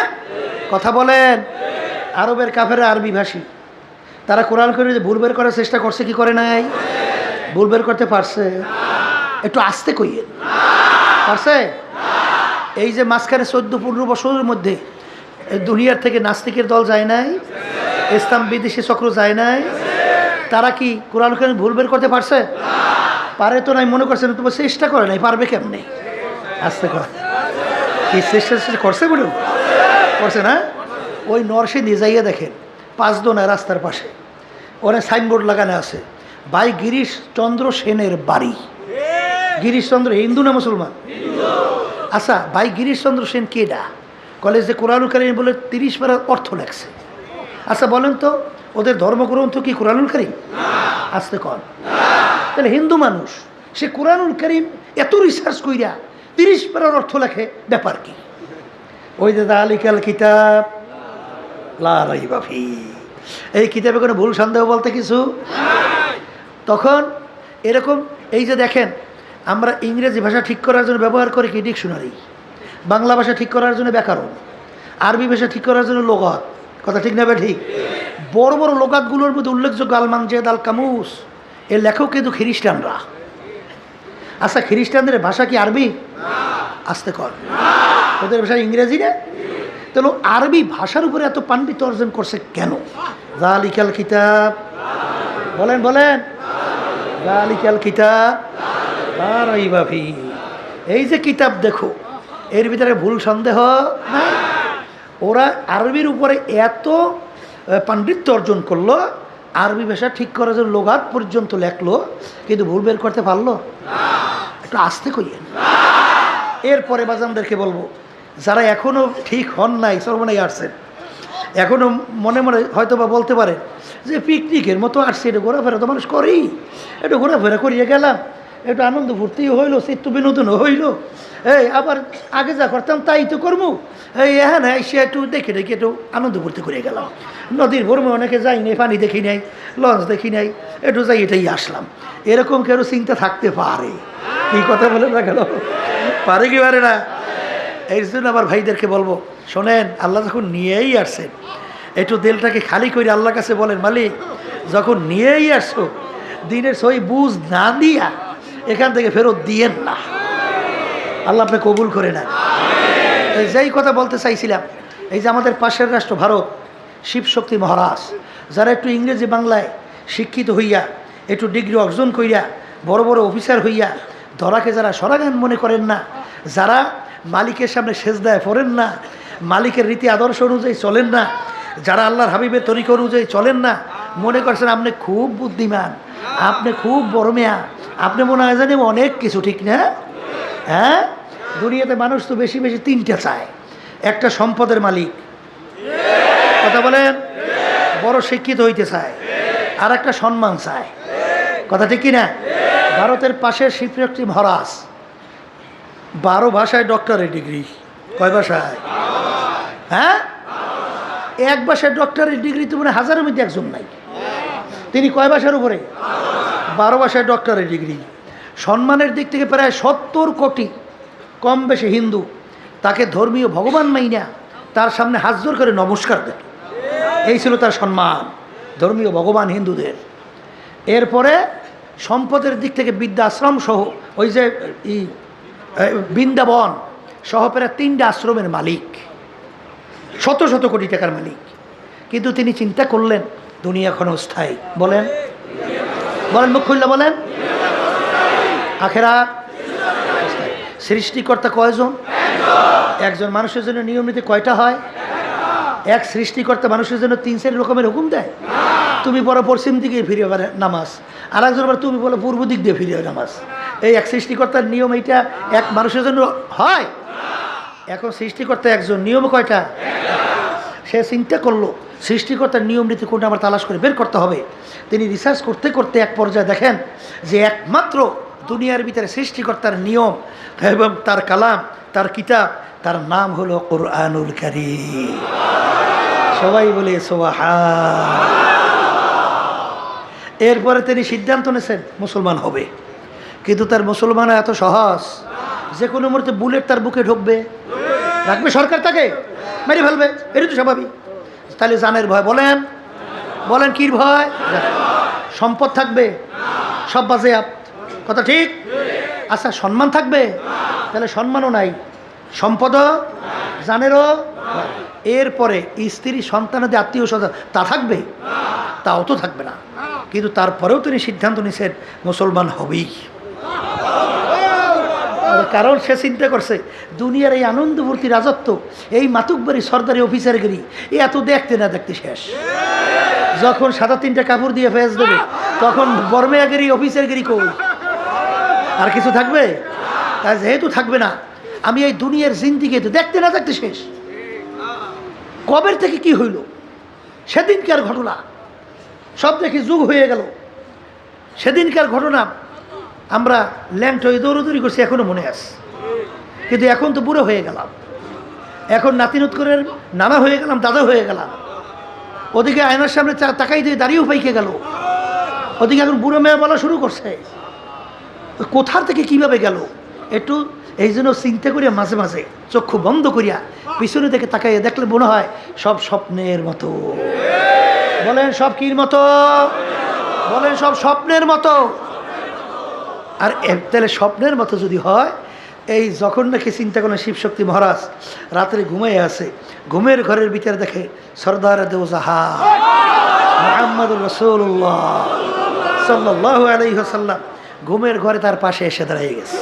কথা বলেন। আরবের কাফেররা আরবি ভাষী, তারা কোরআন করে ভুল বের করার চেষ্টা করছে কি করে নাই? ভুল বের করতে পারছে? একটু আস্তে কইয়েন, পারছে? এই যে মাঝখানে 14-15 বছরের মধ্যে দুনিয়ার থেকে নাস্তিকের দল যায় নাই, ইসলাম বিদেশি চক্র যায় নাই, তারা কি কোরআন কারীম ভুল বের করতে পারছে? পারে তো নাই মনে করছেন, তোমার চেষ্টা করে নাই, পারবে কেমনে? আস্তে কর, কি চেষ্টা করছে বলুন, করছে না? ওই নরসিংদী যাইয়া দেখেন 5 দোনা রাস্তার পাশে ওখানে সাইনবোর্ড লাগানো আছে, ভাই গিরিশচন্দ্র সেনের বাড়ি। গিরিশচন্দ্র হিন্দু না মুসলমান? আচ্ছা, ভাই গিরিশচন্দ্র সেন কেডা? কলেজে কোরআনুল কারীম বলে 30 পারার অর্থ লেখছে। আচ্ছা বলেন তো, ওদের ধর্মগ্রন্থ কি কোরআনুল কারীম? আসতে কন। তাহলে হিন্দু মানুষ, সে কোরআনুল কারীম এত রিসার্চ কইরা 30 পারার অর্থ লেখে, ব্যাপার কি? ওই যে যালিকাল কিতাব লা রাইবা ফীহ, এই কিতাবে কোনো ভুল সন্দেহ বলতে কিছু। তখন এরকম, এই যে দেখেন, আমরা ইংরেজি ভাষা ঠিক করার জন্য ব্যবহার করি কি? ডিকশনারি। বাংলা ভাষা ঠিক করার জন্য ব্যাকরণ, আরবি ভাষা ঠিক করার জন্য লোগাত। কথা ঠিক না বে ঠিক? বড় বড় লোগাতগুলোর মধ্যে উল্লেখযোগ্য আল মানজেদ, আল কামুস, এর লেখক কিন্তু খ্রিস্টানরা। আচ্ছা, খ্রিস্টানদের ভাষা কি আরবি? আসতে কর, ওদের ভাষা ইংরেজি না? তাহলে আরবি ভাষার উপরে এত পাণ্ডিত্য অর্জন করছে কেন? যালিকাল কিতাব, বলেন বলেন, যালিকাল কিতাব লা রাইবা ফীহ, এই যে কিতাব দেখো, এর ভিতরে ভুল সন্দেহ নাই। ওরা আরবির উপরে এত পাণ্ডিত্য অর্জন করলো, আরবি ভাষা ঠিক করার জন্য লোগাত পর্যন্ত লেখলো, কিন্তু ভুল বের করতে পারলো? একটু আস্তে কইয়েন। এরপরে বাজানদেরকে বলবো, যারা এখনও ঠিক হন নাই, সর্বনাই আসছেন, এখনও মনে মনে হয়তো বা বলতে পারে যে পিকনিকের মতো আসছে, একটু ঘোরাফেরা তো মানুষ করেই, একটু ঘোরাফেরা করিয়ে গেলাম, একটু আনন্দ ফুর্তিও হইলো, চিত্ত বিনোদনও হইলো, এই আবার আগে যা করতাম তাই তো করবো, এই হ্যাঁ না এসে একটু দেখে দেখি একটু আনন্দ ফুর্তি করে গেলাম। নদীর ভরমে অনেকে যাই নাই, পানি দেখি নাই, লঞ্চ দেখি নাই, একটু যাই এটাই আসলাম, এরকম কেউ চিন্তা থাকতে পারে? কি কথা বলে না গেল, পারে কি পারে না? এই জন্য আবার ভাইদেরকে বলবো, শোনেন, আল্লাহ যখন নিয়েই আসছেন, একটু দিলটাকে খালি করে আল্লাহর কাছে বলেন, মালিক যখন নিয়েই আসছো, দিনের সই বুঝ না দিয়া এখান থেকে ফেরত দিয়েন না। আল্লাহ আপনি কবুল করে নেন। এই যেই কথা বলতে চাইছিলাম, এই যে আমাদের পাশের রাষ্ট্র ভারত, শিবশক্তি মহারাজ, যারা একটু ইংরেজি বাংলায় শিক্ষিত হইয়া, একটু ডিগ্রি অর্জন কইরা, বড় বড় অফিসার হইয়া, ধরাকে যারা সরাগান মনে করেন না, যারা মালিকের সামনে সেজদায় পড়েন না, মালিকের রীতি আদর্শ অনুযায়ী চলেন না, যারা আল্লাহর হাবিবের তরিকা অনুযায়ী চলেন না, মনে করছেন আপনি খুব বুদ্ধিমান, আপনি খুব বড় মেয়া, আপনি মনে হয় জানেন অনেক কিছু, ঠিক না? হ্যাঁ, দুনিয়াতে মানুষ তো বেশি বেশি 3টা চায়, একটা সম্পদের মালিক, কথা বলেন, বড় শিক্ষিত হইতে চায়, আর একটা সম্মান চায়, কথা ঠিক কিনা? ভারতের পাশে শিবশক্তি মহারাজ 12 ভাষায় ডক্টরেট ডিগ্রি। কয় ভাষায়? হ্যাঁ, এক ভাষায় ডক্টরেট ডিগ্রি তো মানে হাজারের মধ্যে একজন নাই। তিনি কয় ভাষার উপরে? 12 ভাষায় ডক্টরেট ডিগ্রি। সম্মানের দিক থেকে প্রায় 70 কোটি কম বেশি হিন্দু তাকে ধর্মীয় ভগবান মাইনা তার সামনে হাত জোর করে নমস্কার দেয়। এই ছিল তার সম্মান, ধর্মীয় ভগবান হিন্দুদের। এরপরে সম্পদের দিক থেকে বৃদ্ধাশ্রম সহ, ওই যে বৃন্দাবন সহ প্রায় 3টা আশ্রমের মালিক, শত শত কোটি টাকার মালিক। কিন্তু তিনি চিন্তা করলেন দুনিয়া ক্ষণস্থায়ী। বলেন বলেন, মুখ খুললে বলেন, আখেরাত সৃষ্টিকর্তা কয়জন? একজন। মানুষের জন্য নিয়ম নীতি কয়টা হয়? এক। সৃষ্টিকর্তা মানুষের জন্য 3-4 রকমের হুকুম দেয়। তুমি বলো পশ্চিম দিকে ফিরে নামাজ, আর একজন আবার তুমি বলো পূর্ব দিক দিয়ে ফিরে নামাজ। এই এক সৃষ্টিকর্তার নিয়ম, এইটা এক মানুষের জন্য হয়। এখন সৃষ্টিকর্তা একজন, নিয়ম কয়টা? সে চিন্তা করলো সৃষ্টিকর্তার নিয়ম নীতি কোনটা আমার তালাশ করে বের করতে হবে। তিনি রিসার্চ করতে করতে এক পর্যায়ে দেখেন যে একমাত্র দুনিয়ার ভিতরে সৃষ্টিকর্তার নিয়ম এবং তার কালাম, তার কিতাব, তার নাম হলো কোরআনুল কারীম। সবাই বলে সুবহান। এরপরে তিনি সিদ্ধান্ত নিয়েছেন মুসলমান হবে। কিন্তু তার মুসলমান এত সহজ, যে কোনো মুহূর্তে বুলেট তার বুকে ঢুকবে, রাখবে সরকার, তাকে মেরে ফেলবে, এটা তো স্বাভাবিক। তাহলে জানের ভয়, বলেন বলেন, কির ভয়? সম্পদ থাকবে, সব বাজেয়াপ্ত, কথা ঠিক? আচ্ছা, সম্মান থাকবে, তাহলে সম্মানও নাই, সম্পদও, জানেরও। এরপরে স্ত্রী, সন্তানাদের, আত্মীয় স্বজন, তা থাকবে? তাও তো থাকবে না। কিন্তু তারপরেও তিনি সিদ্ধান্ত নিয়েছেন মুসলমান হবেই। কারণ সে চিন্তা করছে দুনিয়ার এই আনন্দ ভর্তি রাজত্ব, এই মাতুকবাড়ি সরদারি অফিসারগিরি এত দেখতে না দেখতে শেষ। যখন সাদা 3টা কাপড় দিয়ে ফেস দেবে তখন বর্মেয়াগিরি অফিসারগিরি কই আর কিছু থাকবে? তা যেহেতু থাকবে না, আমি এই দুনিয়ার জিন্দিগি তো দেখতে না দেখতে শেষ। কবের থেকে কি হইল, সেদিনকার ঘটনা সব দেখি যুগ হয়ে গেল। সেদিনকার ঘটনা আমরা ল্যাংট হয়ে দৌড়দৌড়ি করছি, এখনো মনে আছে। কিন্তু এখন তো বুড়ো হয়ে গেলাম, এখন নাতিনুত করে নানা হয়ে গেলাম, দাদা হয়ে গেলাম। ওদিকে আয়নার সামনে তাকাই দিয়ে দাঁড়িয়েও পাইকে গেল, ওদিকে এখন বুড়ো মেয়ে বলা শুরু করছে। কোথার থেকে কিভাবে গেল একটু এই জন্য চিন্তা করিয়া মাঝে মাঝে চক্ষু বন্ধ করিয়া পিছনে থেকে তাকাইয়া দেখলে মনে হয় সব স্বপ্নের মতো। বলেন সব কির মতো? বলেন সব স্বপ্নের মতো। আর তাহলে স্বপ্নের মতো যদি হয়, এই যখন নাকি চিন্তা করেন শিবশক্তি মহারাজ রাত্রে ঘুমিয়ে আছে, ঘুমের ঘরের ভিতরে দেখে সরদার দেওজাহা মুহাম্মদুর রাসূলুল্লাহ সাল্লাল্লাহু আলাইহি ওয়াসাল্লাম ঘুমের ঘরে তার পাশে এসে দাঁড়িয়ে গেছে।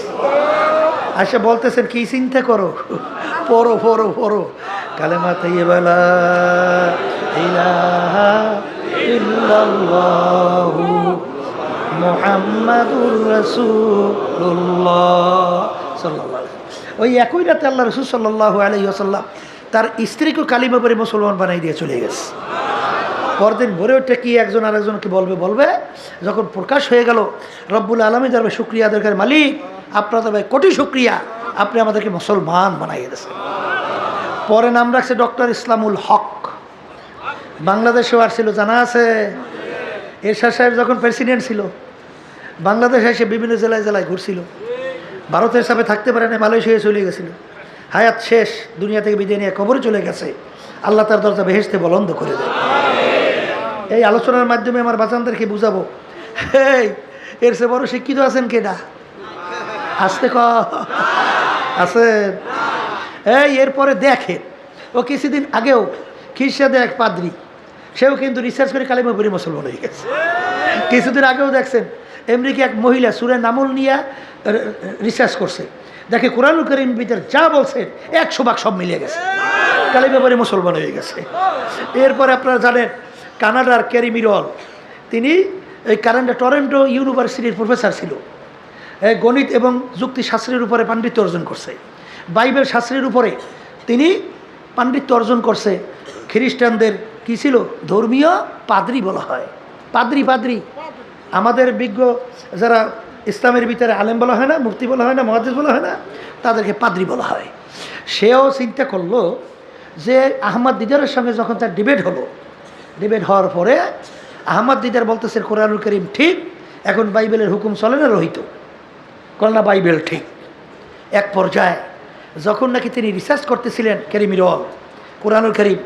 আচ্ছা বলতেছেন কি চিন্তা করো? পড়ো পড়ো পড়ো কালেমা তাইয়্যিবা লা ইলাহা ইল্লাল্লাহু মুহাম্মাদুর রাসূলুল্লাহ সাল্লাল্লাহু আলাইহি। ওই একই রাতে আল্লাহ রাসূল সাল্লাল্লাহু আলাইহি ওয়াসাল্লাম তার স্ত্রীকে কালিমা পড়ে মুসলমান বানাই দিয়ে চলে গেছে। পরদিন ভোরে ওঠে কি একজন আরেকজনকে বলবে যখন প্রকাশ হয়ে গেল, রব্বুল আলামিন দরবারে শুকরিয়া আদায় করে, মালিক আপনার দরবারে কোটি শুকরিয়া, আপনি আমাদেরকে মুসলমান বানাইয়ে দিয়েছেন। পরে নাম রাখছে ডক্টর ইসলামুল হক। বাংলাদেশেও আসছিল, জানা আছে? এরশাদ সাহেব যখন প্রেসিডেন্ট ছিল, বাংলাদেশে এসে বিভিন্ন জেলায় জেলায় ঘুরছিল। ভারতের সাথে থাকতে পারে না, মালয়েশিয়ায় চলে গেছিল। হায়াত শেষ, দুনিয়া থেকে বিদায় নিয়ে কবরে চলে গেছে। আল্লাহ তার দরজা বেহেশতে বলন্দ করে দেয়। এই আলোচনার মাধ্যমে আমার বাচ্চাদেরকে বুঝাবো, এর চেয়ে বড় শিক্ষিত আছেন কেডা? আসতে আছেন? এরপরে দেখে ও কিছুদিন আগেও খ্রিস্টানদের এক পাদ্রী, সেও কিন্তু রিসার্চ করে কালিমা পড়ে মুসলমান হয়ে গেছে। কিছুদিন আগেও দেখছেন আমেরিকা এক মহিলা সূরা নামল নিয়ে রিসার্চ করছে, দেখে কোরআনুল কারীম ভিতর যা বলছে 100% সব মিলিয়ে গেছে, কালিমা পড়ে মুসলমান হয়ে গেছে। এরপরে আপনারা জানেন কানাডার ক্যারি মিরল, তিনি এই টরন্টো ইউনিভার্সিটির প্রফেসর ছিল। গণিত এবং যুক্তিশাস্ত্রের উপরে পাণ্ডিত্য অর্জন করছে। বাইবেল শাস্ত্রের উপরে তিনি পাণ্ডিত্য অর্জন করছে। খ্রিস্টানদের কী ছিল? ধর্মীয় পাদ্রী বলা হয়। পাদ্রী আমাদের বিজ্ঞ যারা ইসলামের ভিতরে আলেম বলা হয় না, মুফতি বলা হয় না, মুহাদ্দিস বলা হয় না, তাদেরকে পাদ্রী বলা হয়। সেও চিন্তা করলো যে আহমদ দিদারের সঙ্গে যখন তার ডিবেট হওয়ার পরে আহমদ দিদার বলতেছে কোরআনুল কারীম ঠিক, এখন বাইবেলের হুকুম চলে না রহিত, না বাইবেল ঠিক। এক পর্যায়ে যখন নাকি তিনি রিসার্চ করতেছিলেন ক্যারি মিরল কোরআনুল কারীম,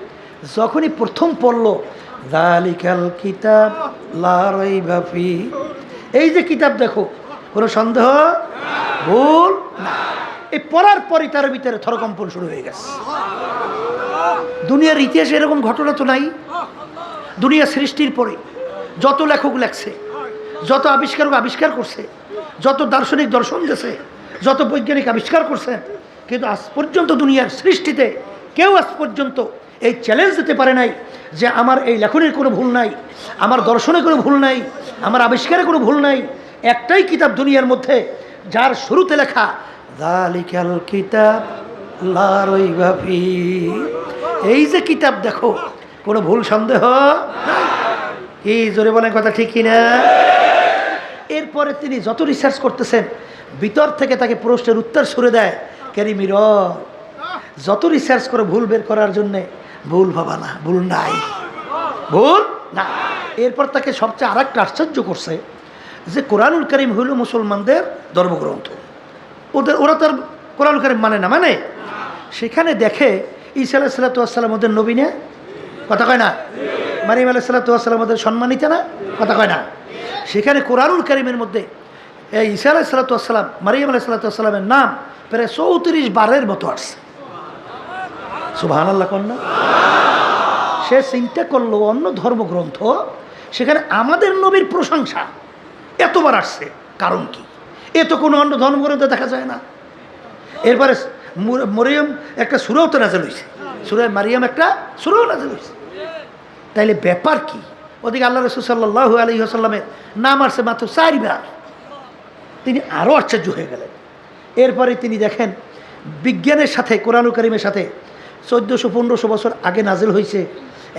যখনই প্রথম পড়ল যালিকাল কিতাব লা রাইবা ফি, এই যে কিতাব দেখো কোনো সন্দেহ ভুল না, এই পড়ার পরই তার ভিতরে থরকম্পন শুরু হয়ে গেছে। দুনিয়ার ইতিহাসে এরকম ঘটনা তো নাই। দুনিয়া সৃষ্টির পরে যত লেখক লেখছে, যত আবিষ্কারক আবিষ্কার করছে, যত দার্শনিক দর্শন দিয়েছে, যত বৈজ্ঞানিক আবিষ্কার করছে, কিন্তু আজ পর্যন্ত দুনিয়ার সৃষ্টিতে কেউ আজ পর্যন্ত এই চ্যালেঞ্জ দিতে পারে নাই যে আমার এই লেখনের কোনো ভুল নাই, আমার দর্শনে কোনো ভুল নাই, আমার আবিষ্কারে কোনো ভুল নাই। একটাই কিতাব দুনিয়ার মধ্যে যার শুরুতে লেখা যালিকাল কিতাব লা রাইবা ফি, এই যে কিতাব দেখো কোনো ভুল সন্দেহ নাই। কি জোরে বলেন কথা ঠিক কিনা? এরপরে তিনি যত রিসার্চ করতেছেন, ভিতর থেকে তাকে প্রশ্নের উত্তর ছুড়ে দেয় ক্যারি মিরল। যত রিসার্চ করে ভুল বের করার জন্যে, ভুল ভাবা না, ভুল নাই, ভুল না। এরপর তাকে সবচেয়ে আর একটা আশ্চর্য করছে যে কোরআনুল কারীম হইল মুসলমানদের ধর্মগ্রন্থ, ওরা তো আর কোরআনুল কারীম মানে না, মানে সেখানে দেখে ঈসা আলাইহিস সালাতু ওয়াস সালাম ওদের নবী না, কথা কয় না? মারিয়াম আলাইহিস সালাতু ওয়াস সালাম ওদের সম্মানিত না, কথা কয় না? সেখানে কোরআনুল কারীমের মধ্যে এই ঈসা আলাইহিস সালাতু ওয়াস সালাম, মারিয়াম আলাইহিস সালাতু ওয়াস সালামের নাম প্রায় 34 বারের মতো আসছে। সুবহানাল্লাহ কন্যা। সে চিন্তা করলো অন্য ধর্মগ্রন্থ, সেখানে আমাদের নবীর প্রশংসা এতবার আসছে, কারণ কি? এ তো কোনো অন্য ধর্মগ্রন্থে দেখা যায় না। এরপরে মরিয়ম একটা সূরাও তো নাযিল হয়েছে, সূরা মারিয়াম একটা সূরাও নাযিল হয়েছে। তাইলে ব্যাপার কি? ওদিকে আল্লাহ রাসূল সাল্লাল্লাহু আলাইহি ওয়াসাল্লামের নাম আসছে মাত্র 4 বার, তিনি আরও আশ্চর্য হয়ে গেলেন। এরপরে তিনি দেখেন বিজ্ঞানের সাথে কোরআনুল কারীমের সাথে 1400-1500 বছর আগে নাজিল হয়েছে,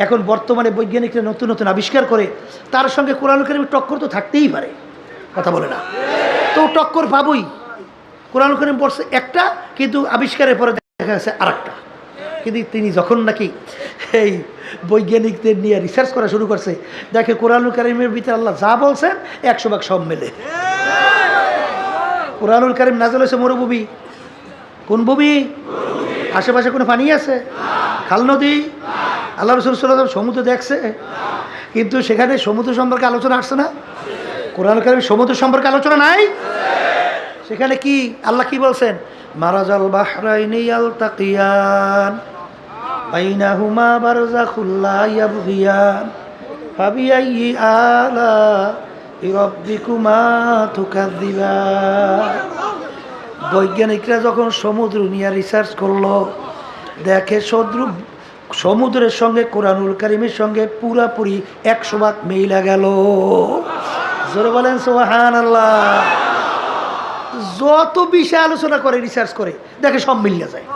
এখন বর্তমানে বৈজ্ঞানিকরা নতুন নতুন আবিষ্কার করে, তার সঙ্গে কোরআনুল কারীমের টক্কর তো থাকতেই পারে, কথা বলে না? তো টক্কর পাবই। কোরআনুল কারীম পড়ছে একটা, কিন্তু আবিষ্কারের পরে দেখা গেছে আরেকটা। কিন্তু তিনি যখন নাকি এই বৈজ্ঞানিকদের নিয়ে রিসার্চ করা শুরু করছে, দেখে কোরআনুল কারীমের ভিতরে আল্লাহ যা বলছেন 100% সব মেলে। কোরআনুল কারীম নাযিল হয়েছে মরুভূমি। কোন ভূমি? আশেপাশে কোনো পানি আছে? খাল নদী? আল্লাহ রাসূল সাল্লাল্লাহু আলাইহি ওয়াসাল্লাম সমুদ্র দেখছে, কিন্তু সেখানে সমুদ্র সম্পর্কে আলোচনা আসছে না। কোরআনুল কারীম সমুদ্র সম্পর্কে আলোচনা নাই। সেখানে কি আল্লাহ কি বলছেন? মারাজাল বাহরাইনি ইয়ালতাকিয়ান বাইনাহুমা বারযাখুল লা ইয়াবগিয়ান ফাবিআইয়ি আলা রাব্বিকুমা তুকাযযিবান। বৈজ্ঞানিকরা যখন সমুদ্র নিয়ে রিসার্চ করলো, দেখে সমুদ্রের সঙ্গে কোরআনুল কারীমের সঙ্গে পুরাপুরি 100% মিলে গেল। জোরে বলেন সুবহানাল্লাহ। যত বিষয়ে আলোচনা করে রিসার্চ করে দেখে সব মিলে যায়,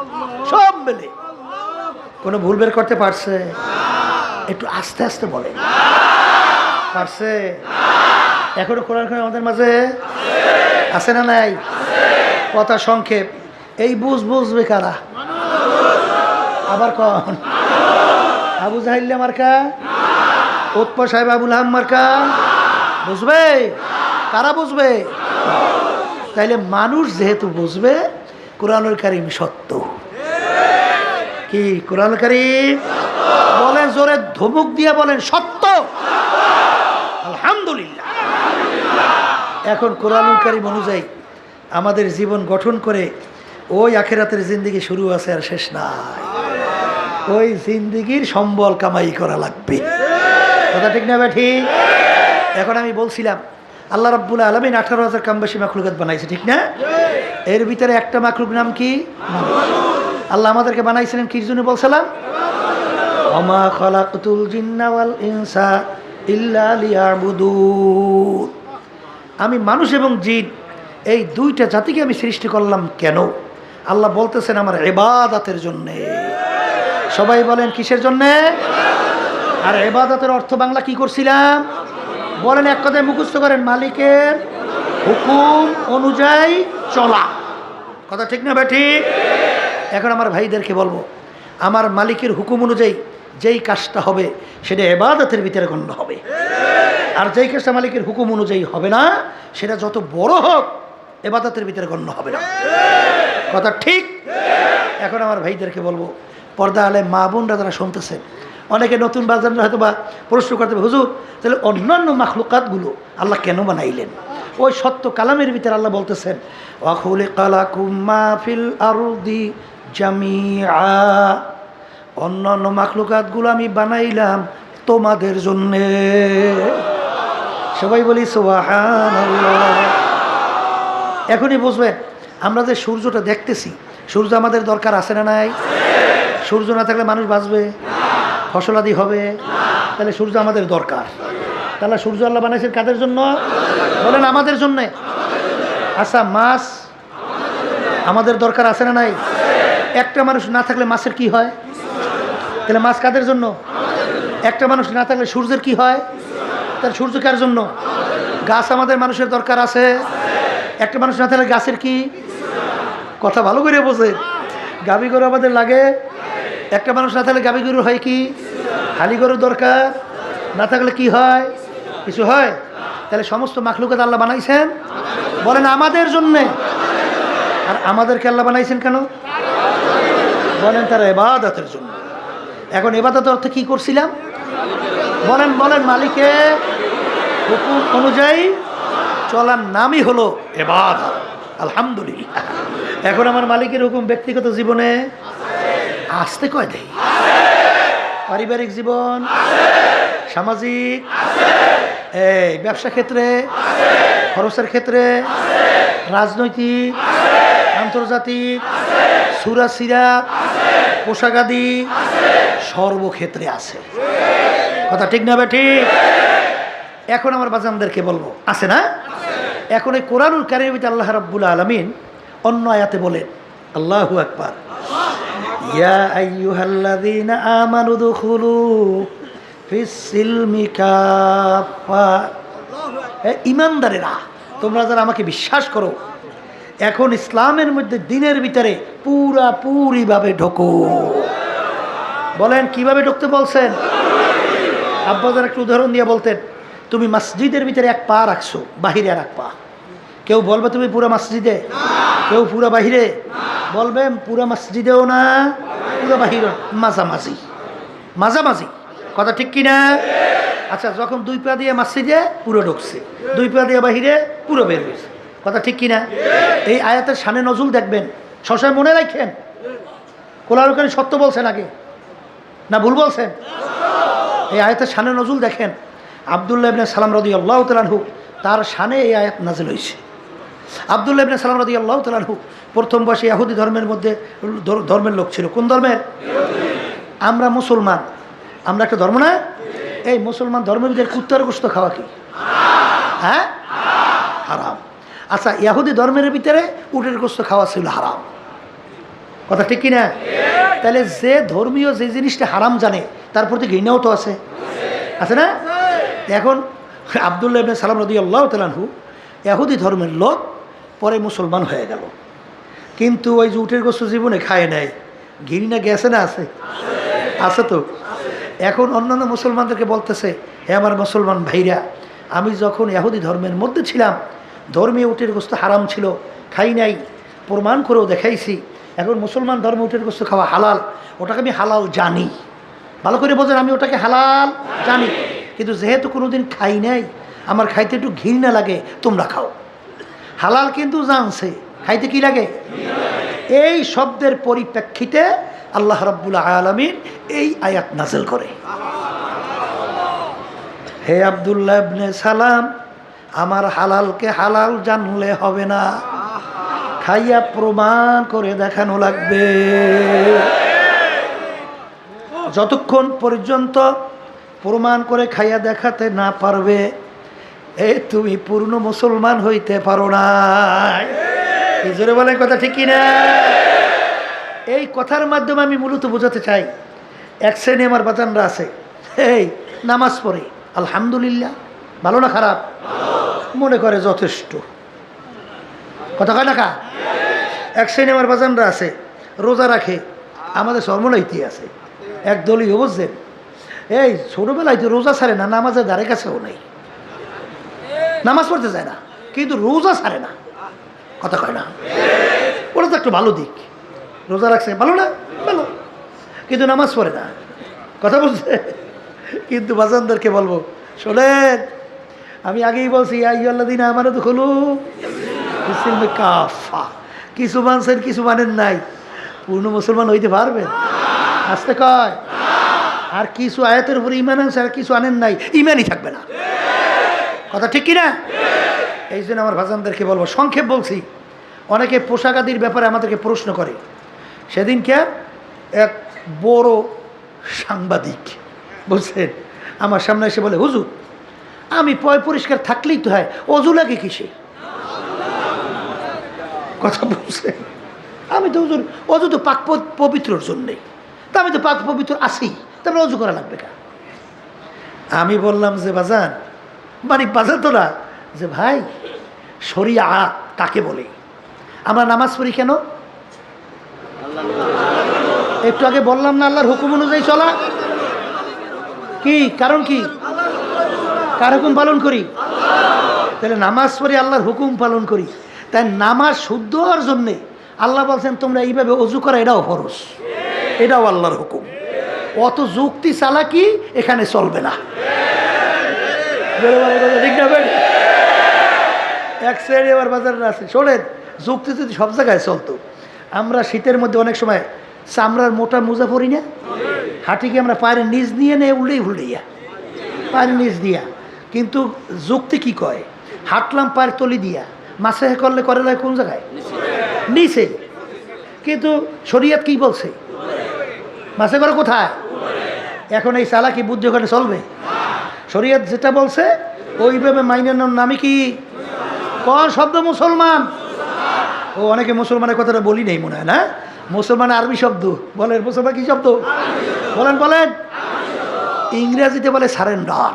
সব মেলে। কোনো ভুল বের করতে পারছে? একটু আস্তে আস্তে বলে, পারছে? এখনো কোরআন কারীম আমাদের মাঝে আছে না নাই? কথা সংক্ষেপ, এই বুঝবে কারা? আবার কন? আবু জাহিল মার্কা, উৎপা সাহেব আবুল আহম মার্কা বুঝবে? কারা বুঝবে? তাইলে মানুষ যেহেতু বুঝবে কোরআনুল কারীম সত্য। কি কোরআনুল কারীম? বলেন জোরে, ধমক দিয়ে বলেন সত্য। আলহামদুলিল্লাহ। এখন কোরআনুল কারীম অনুযায়ী আমাদের জীবন গঠন করে ওই আখিরাতের জিন্দেগি শুরু আছে, আর শেষ নাই। ওই জিন্দেগির সম্বল কামাই করা লাগবে, কথা ঠিক না ঠিক? এখন আমি বলছিলাম আল্লাহ রাব্বুল আলামিন 18,000 কম বেশি মাখলুকাত বানাইছে, ঠিক না? এর ভিতরে একটা মাখলুক নাম কি? আল্লাহ আমাদেরকে বানাইছিলেন কি জন্য বলছিলাম? ওমা খালাকতুল জিন্না ওয়াল ইনসা ইল্লা লিয়াবুদুন। আমি মানুষ এবং জিন এই দুইটা জাতিকে আমি সৃষ্টি করলাম কেন? আল্লাহ বলতেছেন আমার ইবাদতের জন্যে। সবাই বলেন কিসের জন্যে? আর ইবাদতের অর্থ বাংলা কি করছিলাম? বলেন এক কথায় মুখস্থ করেন, মালিকের হুকুম অনুযায়ী চলা, কথা ঠিক না ঠিক? এখন আমার ভাইদেরকে বলবো, আমার মালিকের হুকুম অনুযায়ী যেই কাজটা হবে সেটা ইবাদতের ভিতরে গণ্য হবে, আর যেই কাজটা মালিকের হুকুম অনুযায়ী হবে না সেটা যত বড় হোক ইবাদতের ভিতরে গণ্য হবে না, কথা ঠিক? এখন আমার ভাইদেরকে বলবো, পর্দা আলে মা বোনরা যারা শুনতেছেন, অনেকে নতুন বাজার হয়তো বা প্রশ্ন করতে হবে, হুজুর তাহলে অন্যান্য মাখলুকাতগুলো আল্লাহ কেন বানাইলেন? ওই সত্য কালামের ভিতরে আল্লাহ বলতেছেন ওয়া খুলিকালাকুম মা ফিল আরদি জামিআ, অন্যান্য মাখলুকাতগুলো আমি বানাইলাম তোমাদের জন্যে। সবাই বলি সুবহানাল্লাহ। এখনই বুঝবেন, আমরা যে সূর্যটা দেখতেছি, সূর্য আমাদের দরকার আছে না নাই? সূর্য না থাকলে মানুষ বাঁচবে? ফসলাদি হবে? তাহলে সূর্য আমাদের দরকার। তাহলে সূর্য আল্লাহ বানাইছেন কাদের জন্য? বলেন আমাদের জন্যে। আচ্ছা, মাছ আমাদের দরকার আছে না নাই? একটা মানুষ না থাকলে মাছের কি হয়? তাহলে মাছ কাদের জন্য? একটা মানুষ না থাকলে সূর্যের কি হয়? তাহলে সূর্য কার জন্য? গাছ আমাদের মানুষের দরকার আছে। একটা মানুষ না থাকলে গাছের কি? কথা ভালো করে বোঝে। গাভী গরু আমাদের লাগে। একটা মানুষ না থাকলে গাভী গরু হয় কি? হালি গরুর দরকার। না থাকলে কি হয়? কিছু হয়? তাহলে সমস্ত মাখলুকাত আল্লাহ বানাইছেন, বলেন আমাদের জন্যে। আর আমাদেরকে আল্লাহ বানাইছেন কেন? বলেন তার ইবাদতের জন্য। এখন ইবাদতের অর্থ কি করছিলাম? বলেন বলেন মালিকের হুকুম অনুযায়ী চলার নামই হলো ইবাদত। আলহামদুলিল্লাহ। এখন আমার মালিকের হুকুম ব্যক্তিগত জীবনে আসতে কয় দেয়? পারিবারিক জীবন, সামাজিক, এই ব্যবসা ক্ষেত্রে, খরচের ক্ষেত্রে, রাজনৈতিক, আন্তর্জাতিক, সূরা সিরাত, পোশাকাদি সর্বক্ষেত্রে আছে। কথা ঠিক না ঠিক? এখন আমার বাজানদেরকে বলবো, আছে না? এখন এই কোরআনুল কারীমের ভিতরে আল্লাহ রাব্বুল আলামিন অন্য আয়াতে বলেন, আল্লাহু আকবার, ইয়া আইয়ুহাল্লাযীনা আমানু দুখুলু ফিস সিলমি কাফা। ঈমানদারেরা, তোমরা যারা আমাকে বিশ্বাস করো, এখন ইসলামের মধ্যে দিনের ভিতরে পুরাপুরিভাবে ঢোকো। বলেন কিভাবে ঢুকতে বলছেন? আব্বাজান একটু উদাহরণ দিয়ে বলতেন, তুমি মসজিদের ভিতরে এক পা রাখছো, বাহিরে আর এক পা। কেউ বলবে তুমি পুরো মসজিদে, কেউ পুরো বাহিরে, বলবেন পুরো মসজিদেও না, পুরো বাহিরে, মাঝামাঝি, মাঝামাঝি। কথা ঠিক কিনা? আচ্ছা, যখন দুই পা দিয়ে মসজিদে পুরো ঢুকছে, দুই পা দিয়ে বাহিরে পুরো বের হয়েছে। কথা ঠিক কিনা? এই আয়াতের শানে নজুল দেখবেন, সবসময় মনে রাখেন। কোরআনুল কারীম সত্য বলছেন আগে না ভুল বলছেন? এই আয়াতের শানে নজুল দেখেন। আব্দুল্লাহ ইবনে সালাম রাদিয়াল্লাহু তাআলা আনহু, তার শানে এই আয়াত নাযিল হয়েছে। আব্দুল্লাহ ইবনে সালাম রাদিয়াল্লাহু তাআলা আনহু প্রথম বয়সে ইহুদি ধর্মের মধ্যে ধর্মের লোক ছিল। কোন ধর্মের? আমরা মুসলমান, আমরা একটা ধর্ম না? এই মুসলমান ধর্মের ভিতরে কুত্তার গোশত খাওয়া কি হ্যাঁ হারাম। আচ্ছা, ইহুদি ধর্মের ভিতরে উটের গোশত খাওয়া ছিল হারাম। কথা ঠিক কিনা? তাহলে যে ধর্মীয় যে জিনিসটা হারাম জানে, তার প্রতি ঘৃণাও তো আছে, আছে না? এখন আব্দুল্লাহ ইবনে সালাম রাদিয়াল্লাহু তাআলা আনহু ইহুদি ধর্মের লোক, পরে মুসলমান হয়ে গেল। কিন্তু ওই যে উটের গোশত জীবনে খায় নাই, ঘৃণা গেছে না? আছে, আছে তো। এখন অন্যান্য মুসলমানদেরকে বলতেছে, হে আমার মুসলমান ভাইরা, আমি যখন ইহুদি ধর্মের মধ্যে ছিলাম, ধর্মীয় উটের গোশত হারাম ছিল, খাই নাই, প্রমাণ করেও দেখাইছি। এখন মুসলমান ধর্মে উটের গোশত খাওয়া হালাল, ওটাকে আমি হালাল জানি। ভালো করে বোঝেন, আমি ওটাকে হালাল জানি, কিন্তু যেহেতু কোনোদিন খাই নাই, আমার খাইতে একটু ঘৃণা লাগে, তোমরা খাও। হালাল কিন্তু জানছে, খাইতে কি লাগে? এই শব্দের পরিপ্রেক্ষিতে আল্লাহ রাব্বুল আলামিন এই আয়াত নাযিল করে, হে আব্দুল্লাহ ইবনে সালাম, আমার হালালকে হালাল জানলে হবে না, খাইয়া প্রমাণ করে দেখানো লাগবে। যতক্ষণ পর্যন্ত প্রমাণ করে খাইয়া দেখাতে না পারবে, তুমি পূর্ণ মুসলমান হইতে পারো না। জোরে বলেন কথা ঠিক কিনা? এই কথার মাধ্যমে আমি মূলত বোঝাতে চাই, এক শ্রেণী আমার বাজানরা আছে, এই নামাজ পড়ে আলহামদুলিল্লাহ, ভালো না খারাপ, মনে করে যথেষ্ট। কথা কয় না কা? এক শ্রেণী আমার বাজানরা আছে, রোজা রাখে, আমাদের সর্বনাইতি আছে একদলীয়, বুঝছেন? এই ছোটবেলায় তো রোজা ছাড়ে না, নামাজের ধারে কাছেও নেই, নামাজ পড়তে যায় না, কিন্তু রোজা ছাড়ে না। কথা কয় না? ওরা তো একটু ভালো দিক, রোজা রাখছে ভালো না, ভালো, কিন্তু নামাজ পড়ে না। কথা বলছে। কিন্তু বাজানদেরকে বলবো, শোনেন, আমি আগেই বলছি, আইয়ুহাল্লাযীনা আমানু দুখুলু ফিস সিলমি কাফা। কিছু মানছেন, কিছু মানেন নাই, পূর্ণ মুসলমান হইতে পারবেন? আসতে কয়। আর কিছু আয়াতের উপরে ইমান আনছে, আর কিছু আনেন নাই, ইমানই থাকবে না। কথা ঠিক কিনা? এই জন্য আমার বাজানদেরকে বলবো, সংক্ষেপ বলছি। অনেকে পোশাক আদির ব্যাপারে আমাদেরকে প্রশ্ন করে। সেদিনকে এক বড় সাংবাদিক, বুঝছেন, আমার সামনে এসে বলে, হুজুর, আমি পয় পরিষ্কার থাকলেই তো হয়, অজু লাগে কিসে? কথা বলছে, আমি তো হুজুর অজু তো পাক পবিত্রর জন্যেই, তা আমি তো পাক পবিত্র আছি, তারপরে অজু করা লাগবে কা? আমি বললাম যে বাজান, মানে বাজান তো না, যে ভাই, শরিয়াত কাকে বলে? আমরা নামাজ পড়ি কেন? একটু আগে বললাম না, আল্লাহর হুকুম অনুযায়ী চলা। কি কারণ? কি কার হুকুম পালন করি? তাহলে নামাজ পড়ি, আল্লাহর হুকুম পালন করি। তাই নামাজ শুদ্ধ হওয়ার জন্যে আল্লাহ বলছেন তোমরা এইভাবে অজু করা, এটাও ফরজ, এটাও আল্লাহর হুকুম। অত যুক্তি চালাকি এখানে চলবে না। এক শ্রেণী আবার বাজারে আছে, শোনেন, যুক্তি যদি সব জায়গায় চলতো, আমরা শীতের মধ্যে অনেক সময় চামড়ার মোটা মোজা পরি না, হাঁটিকে আমরা পায়ের নিচ নিয়ে নেই, উল্টাইয়া পায়ের নিচ দিয়া। কিন্তু যুক্তি কি কয়? হাঁটলাম পায়ের তলি দিয়া, মাসে করলে করে না কোন জায়গায়? নিচে। কিন্তু শরীয়ত কি বলছে? মাসে করে কোথায়? এখন এই চালাকি বুদ্ধি ওখানে চলবে? শরীয়ত যেটা বলছে ওইভাবে মাইনে নেওয়ার নামে কি কোন শব্দ? মুসলমান। ও অনেকে মুসলমানের কথাটা বলি নেই মনে হয় না? মুসলমান আরবি শব্দ বলেন। মুসলমান কি শব্দ বলেন? বলেন। ইংরেজিতে বলে সারেন্ডার।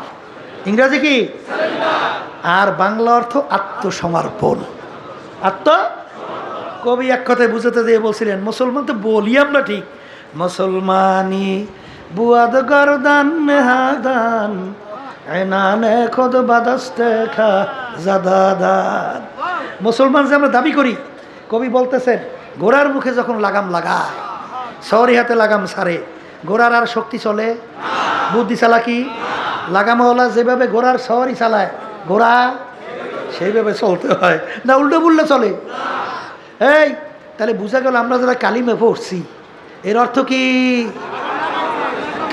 ইংরেজি কি? আর বাংলা অর্থ আত্মসমর্পণ। কবি এক কথায় বুঝাতে দিয়ে বলছিলেন মুসলমান তো বলি আমরা ঠিক, মুসলমানি বুয়াদ গরদান মেহাদান এনানে খোদ বাদাস্তে খা জাদাদান। মুসলমান যে আমরা দাবি করি, কবি বলতেছেন ঘোড়ার মুখে যখন লাগাম লাগায়, সরি হাতে লাগাম সারে, ঘোড়ার আর শক্তি চলে? বুদ্ধি চালাকি? লাগামওয়ালা যেভাবে ঘোড়ার সওয়ারি চালায়, ঘোড়া সেইভাবে চলতে হয় না উল্টো পুল্টো চলে? এই তাহলে বুঝা গেল আমরা যারা কালিমে পড়ছি এর অর্থ কি?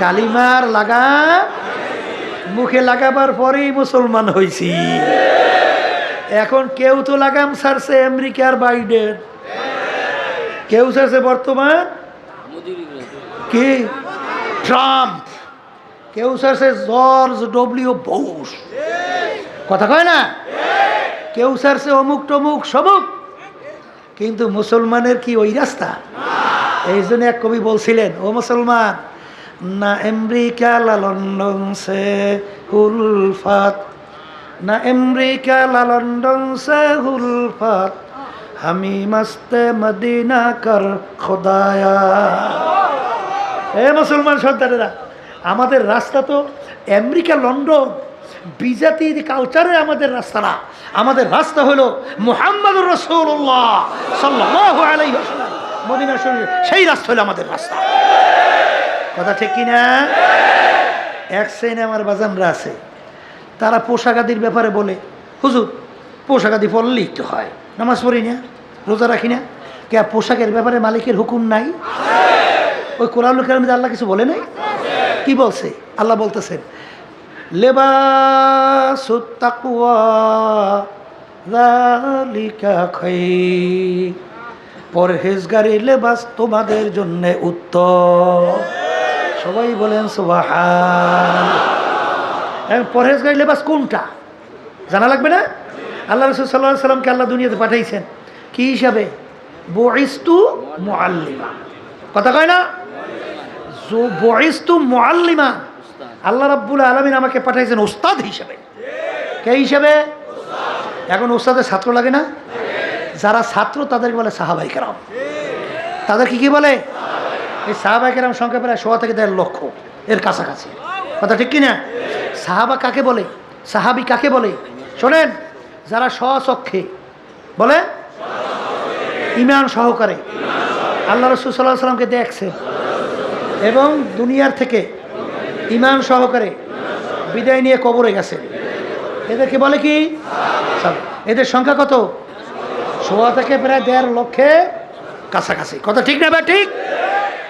কালিমার লাগাম মুখে লাগাবার পরেই মুসলমান হয়েছি। এখন কেউ তো লাগাম ছাড়ছে আমেরিকার বাইডেন, কেউ ছাড়ছে বর্তমান কি ট্রাম্প, কেউ ছাড়ছে জর্জ ডব্লিউ বুশ, কথা কয় না? কেউ ছাড়ছে অমুক টমুক সমুক, কিন্তু মুসলমানের কি ওই রাস্তা? এই জন্য এক কবি বলছিলেন, ও মুসলমান না আমেরিকা লা লন্ডন সে উলফাত, না আমেরিকা লা লন্ডন সে উলফাত, আমি মস্তে মদিনা কর খোদায়া। এ মুসলমান সন্তানেরা, আমাদের রাস্তা তো আমেরিকা লন্ডন বিজাতির কালচারে আমাদের রাস্তা না। আমাদের রাস্তা হলো মুহাম্মদুর রাসূলুল্লাহ সাল্লাল্লাহু আলাইহি ওয়াসাল্লাম মদিনা শরীফ, সেই রাস্তা হলো আমাদের রাস্তা। কথা ঠিক কিনা? এক শ্রেণী আমার বাজানরা আছে, তারা পোশাক আদির ব্যাপারে বলে হুজুর পোশাক আদি পরলেই তো হয়, নামাজ পড়ি না, রোজা রাখি না, কে পোশাকের ব্যাপারে মালিকের হুকুম নাই? ওই কোরআনুল কারীমে আল্লাহ কিছু বলে নাই? কি বলছে? আল্লাহ বলতেছেন লিবাসুত তাকওয়া যালিকা খায়র, পরহেজগারি লেবাস তোমাদের জন্য উত্তম। সবাই বলেন সুবহান। পরহেজগারি লেবাস কোনটা জানা লাগবে না? আল্লাহ রাসূল সাল্লাল্লাহু আলাইহি সাল্লামকে আল্লাহ দুনিয়াতে পাঠাইছেন কি হিসাবে? বুইস্তু মুআল্লিমা, কথা কয় না? বুইস্তু মুআল্লিমা, আল্লাহ রাব্বুল আলামিন আমাকে পাঠাইছেন ওস্তাদ হিসাবে। কে হিসাবে? এখন ওস্তাদের ছাত্র লাগে না? যারা ছাত্র তাদেরকে বলে সাহাবায়ে কেরাম। তাদের কি বলে? এই সাহাবায়ে কেরাম সংখ্যা প্রায় 100 থেকে 1.5 লক্ষ, এর কাছাকাছি। কথা ঠিক কিনা? সাহাবা কাকে বলে? সাহাবি কাকে বলে? শোনেন, যারা স্বচক্ষে বলে ঈমান সহকারে আল্লাহ রাসূল সাল্লাল্লাহু আলাইহি সাল্লামকে দেখছে এবং দুনিয়ার থেকে ঈমান সহকারে বিদায় নিয়ে কবরে গেছে, এদেরকে বলে কি? এদের সংখ্যা কত? 100 থেকে প্রায় 1.5 লক্ষের কাছাকাছি। কথা ঠিক না? বা ঠিক?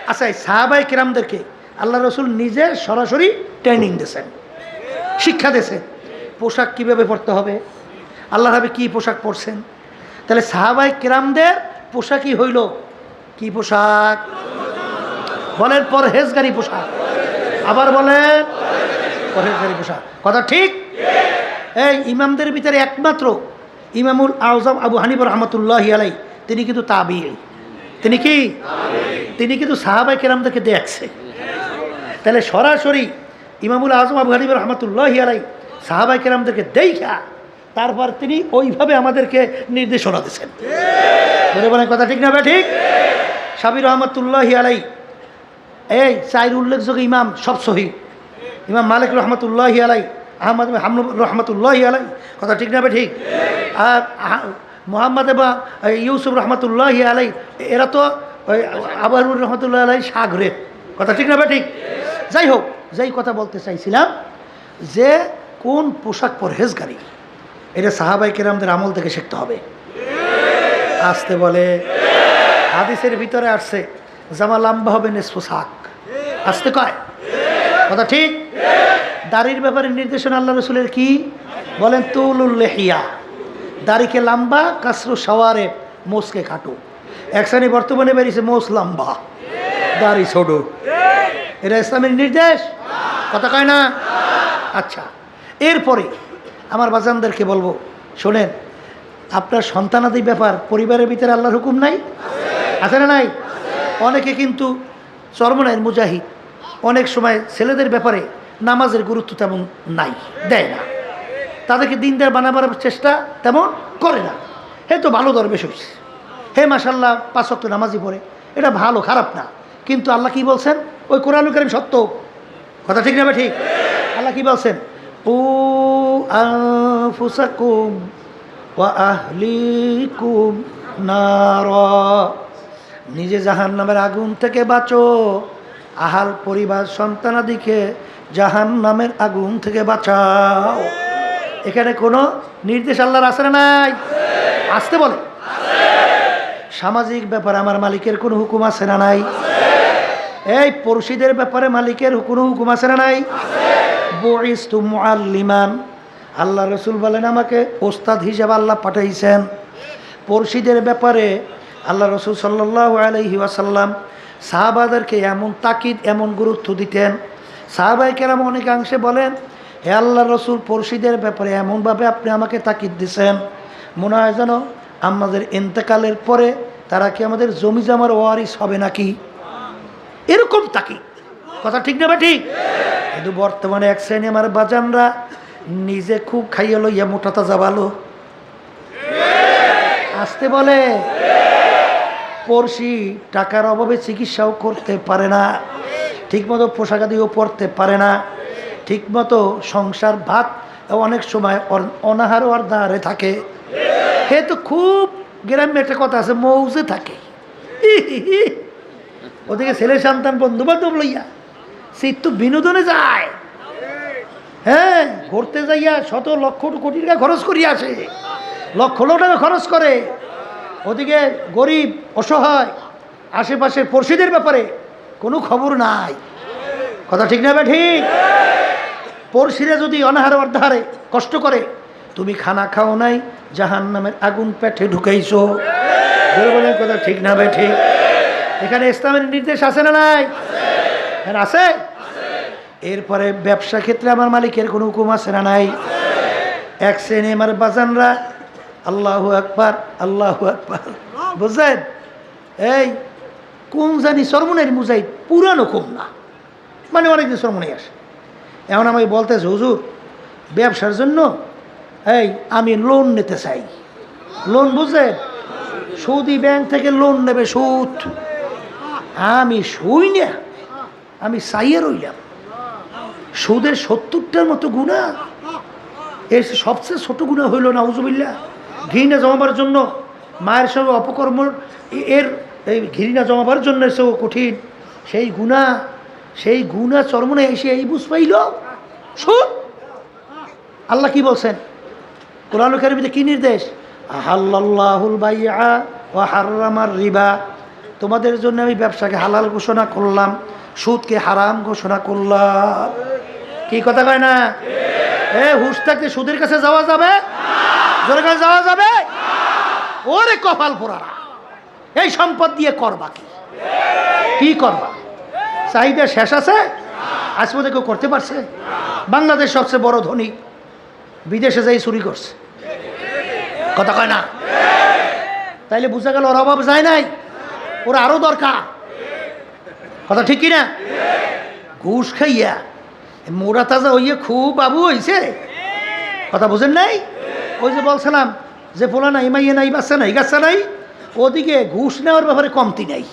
আচ্ছা, এই সাহাবায়ে কেরামদেরকে আল্লাহ রাসূল নিজে সরাসরি ট্রেনিং দিয়েছেন, শিক্ষা দিয়েছেন পোশাক কিভাবে পরতে হবে, আল্লাহ হাবিব কি পোশাক পরছেন। তাহলে সাহাবায়ে কেরামদের পোশাকই হইল কি পোশাক? বলেন পরহেজগারি পোশাক। আবার বলেন পরহেজগারি পোশাক। কথা ঠিক? এই ইমামদের ভিতরে একমাত্র ইমামুল আযম আবু হানিফা রাহমাতুল্লাহি আলাইহি, তিনি কিন্তু তাবিঈ। তিনি কি? তিনি কিন্তু সাহাবায়ে কেরামদেরকে দেখছে। তাহলে সরাসরি ইমামুল আযম আবু হানিফা রাহমাতুল্লাহি আলাইহি সাহাবায়ে কেরামদেরকে দেখা তারপর তিনি ওইভাবে আমাদেরকে নির্দেশনা দিয়েছেন। বলে কথা ঠিক না? বা ঠিক? শাফিঈ রাহমাতুল্লাহি আলাইহি এই 4 উল্লেখযোগ্য ইমাম সব সহিহ। ইমাম মালিক রহমতুল্লাহি আলাইহি, আহমদ হাম্বল রহমতুল্লাহি আলাইহি, কথা ঠিক না? বা ঠিক? আর মোহাম্মদ বা ইউসুফ রহমতুল্লাহি আলাইহি, এরা তো ওই আবুর রহমতুল্লাহ আলাইহি সাগরের। কথা ঠিক না? বা ঠিক? যাই হোক, যেই কথা বলতে চাইছিলাম যে কোন পোশাক পরহেজগারি, এটা সাহাবায়ে কেরামদের আমল থেকে শিখতে হবে। আসতে বলে হাদিসের ভিতরে আসছে জামা লম্বা হবে নিসফু সাক, আসতে কয়। কথা ঠিক? দাড়ির ব্যাপারে নির্দেশনা আল্লাহ রাসূলের কি বলেন? তুলুল লিহিয়া, দাড়িকে লম্বা, কাসরু সওয়ারে, মোসকে খাটো। এক শ্রেণী বর্তমানে বেরিয়েছে মোস লম্বা, দাড়ি ছোট। এটা ইসলামের নির্দেশ? কথা কয় না? আচ্ছা, এরপরে আমার বাজানদেরকে বলবো, শোনেন, আপনার সন্তানাদি ব্যাপার পরিবারের ভিতরে আল্লাহর হুকুম নাই? আছে না নাই? অনেকে কিন্তু চরমনায়ের মুজাহিদ, অনেক সময় ছেলেদের ব্যাপারে নামাজের গুরুত্ব তেমন নাই, দেয় না, তাদেরকে দিনদার বানাবার চেষ্টা তেমন করে না। হে তো ভালো দরবেশ হয়েছে, হে মাশাল্লাহ 5 ওয়াক্ত নামাজি পড়ে, এটা ভালো, খারাপ না। কিন্তু আল্লাহ কি বলছেন? ওই কোরআনুল কারীম সত্য কথা, ঠিক না? ঠিক। আল্লাহ কি বলছেন? ও আনফুসাকুম ওয়া আহলিকুম নারা, নিজে জাহান্নামের আগুন থেকে বাঁচো, আহাল পরিবার সন্তানাদিকে জাহান্নামের আগুন থেকে বাঁচাও। এখানে কোনো নির্দেশ আল্লাহর আছে না নাই? আসতে বলে। সামাজিক ব্যাপারে আমার মালিকের কোনো হুকুম আছে না নাই? এই পড়শিদের ব্যাপারে মালিকের কোনো হুকুম আছে না নাই? বুইস্তু মুআল্লিমান, আল্লাহ রসুল বলেন আমাকে ওস্তাদ হিসেবে আল্লাহ পাঠাইছেন। পড়শিদের ব্যাপারে আল্লাহ রসুল সাল্লাল্লাহু আলাইহি ওয়াসাল্লাম সাহাবাদেরকে এমন তাকিদ, এমন গুরুত্ব দিতেন। সাহাবায়ে কেরাম অনেকাংশে বলেন, হে আল্লাহ রসুল, পড়শিদের ব্যাপারে এমনভাবে আপনি আমাকে তাকিদ দিছেন, মনে হয় যেন আমাদের ইন্তেকালের পরে তারা কি আমাদের জমি জমার ওয়ারিস হবে নাকি, এরকম তাকিদ। কথা ঠিক না? ঠিক। কিন্তু বর্তমানে এক শ্রেণী আমার বাজানরা নিজে খুব খাইয়ে লইয়া মোটা তাজা ভালো, আসতে বলে। পড়শি টাকার অভাবে চিকিৎসাও করতে পারে না, ঠিকমতো পোশাকাদিও পরতে পারে না, ঠিকমতো সংসার ভাত অনেক সময় অনাহার অর্ধাহারে থাকে। হে তো খুব গ্রামে একটা কথা আছে, মৌজে থাকে। ওদিকে ছেলে সন্তান বন্ধু বান্ধব লইয়া সে তো বিনোদনে যায়, হ্যাঁ, ঘুরতে যাইয়া শত লক্ষ কোটি টাকা খরচ করিয়া আসে, লক্ষ লক্ষ টাকা খরচ করে। ওদিকে গরিব অসহায় আশেপাশের পড়শিদের ব্যাপারে কোনো খবর নাই। কথা ঠিক না? ঠিক। পড়শিরা যদি অনাহারে অর্ধাহারে কষ্ট করে, তুমি খানা খাও নাই, জাহান্নামের আগুন পেটে ঢুকাইছো। বলে কথা ঠিক না? ঠিক। এখানে ইসলামের নির্দেশ আছে না নাই? আছে। এরপরে ব্যবসা ক্ষেত্রে আমার মালিকের কোনো হুকুম আছে না নাই? এক শ্রেণী আমার বাজানরা আল্লাহু আকবার, আল্লাহু আকবার, বুঝলেন? এই কোন জানি চরমনের মুজাহিদ, পুরানো কম না, মানে অনেকদিন চরমনে আসে। এখন আমাকে বলতেছে, হুজুর ব্যবসার জন্য এই আমি লোন নিতে চাই। লোন বুঝলেন? সৌদি ব্যাংক থেকে লোন নেবে, সুদ। আমি শুই না, আমি চাইয়ে রইলাম। সুদের 70টার মতো গুণা, এর সবচেয়ে ছোট গুণা হইল নাউজুবিল্লাহ ঘৃণা জমাবার জন্য, মায়ের সঙ্গে অপকর্ম, এর এই ঘৃণা জমাবার জন্য সেও কঠিন। সেই গুণা চরমনে এসে এই বুঝ পাইল সুদ। আল্লাহ কি বলছেন কোরআনুল কারীমে? কি নির্দেশ? আহাল্লাল্লাহুল বাইআ ওয়া হাররামার রিবা, তোমাদের জন্য আমি ব্যবসাকে হালাল ঘোষণা করলাম, সুদকে হারাম ঘোষণা করলাম। কি কথা কয় না? হুশ থাকতে সুদের কাছে যাওয়া যাবে? জোরে কাছে যাওয়া যাবে? ওরে কপাল পোড়ারা, এই সম্পদ দিয়ে করবা কি করবা? চাহিদা শেষ আছে? আজ পর্যন্ত কেউ করতে পারছে? বাংলাদেশ সবচেয়ে বড় ধনী, বিদেশে যাই চুরি করছে। কথা কয় না? তাইলে বুঝা গেল ওর অভাব যায় নাই, ওরা আরো দরকার। কথা ঠিক কিনা? ঘুষ খাইয়া মোড়া তাজা হইয়া খুব বাবু হয়েছে, কথা বুঝেন নাই? ওই যে বলছিলাম যে পোলা নাই, মাইয়ে নাই, বাচ্চা নাই, গাচ্চা নাই, ওদিকে ঘুষ নেওয়ার ব্যাপারে কমতি নাই।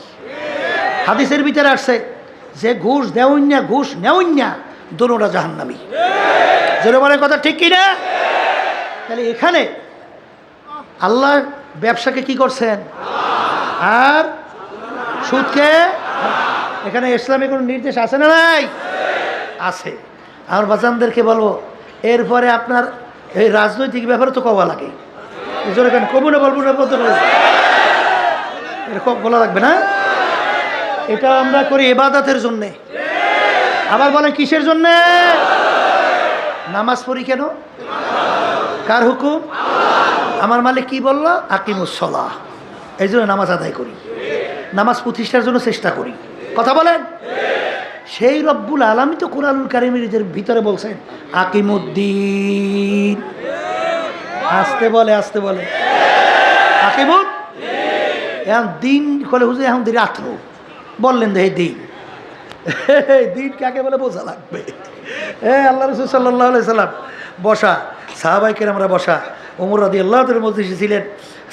হাদিসের ভিতরে আসছে যে ঘুষ দেওয়ান না, ঘুষ নেওয়ান না, দোনোটা জাহান্নামী। যেন বলে কথা ঠিক কিনা? তাহলে এখানে আল্লাহ ব্যবসাকে কি করছেন আর সুদকে? এখানে ইসলামে কোনো নির্দেশ আছে না নাই? আছে। আমার বাচ্চাদেরকে বলবো, এরপরে আপনার এই রাজনৈতিক ব্যাপারে তো কবা লাগে, এখানে কবু না বলবো না, বলতে পারবো এরকম বলা লাগবে না। এটা আমরা করি ইবাদতের জন্যে। আবার বলেন কিসের জন্যে? নামাজ পড়ি কেন? কার হুকুম? আমার মালিক কি বলল? আকিমুস সালাহ। এই জন্য নামাজ আদায় করি, নামাজ প্রতিষ্ঠার জন্য চেষ্টা করি। কথা বলেন। সেই রব্বুল আলামিন তো কোরআনুল কারীমের ভিতরে বলছেন আকিমুদ্দিন। আসতে বলে, আসতে বলে আকিমুদ। এখন দিন কলে হুজুর এখন রাত্র বললেন যে দিন, দিন কাকে বলে বোঝা লাগবে। আল্লাহ রাসূল সাল্লাল্লাহু আলাইহি সাল্লাম বসা, সাহাবায়ে কেরামরা বসা, ওমর রাদিয়াল্লাহু তাআলা মজলিসে ছিলেন।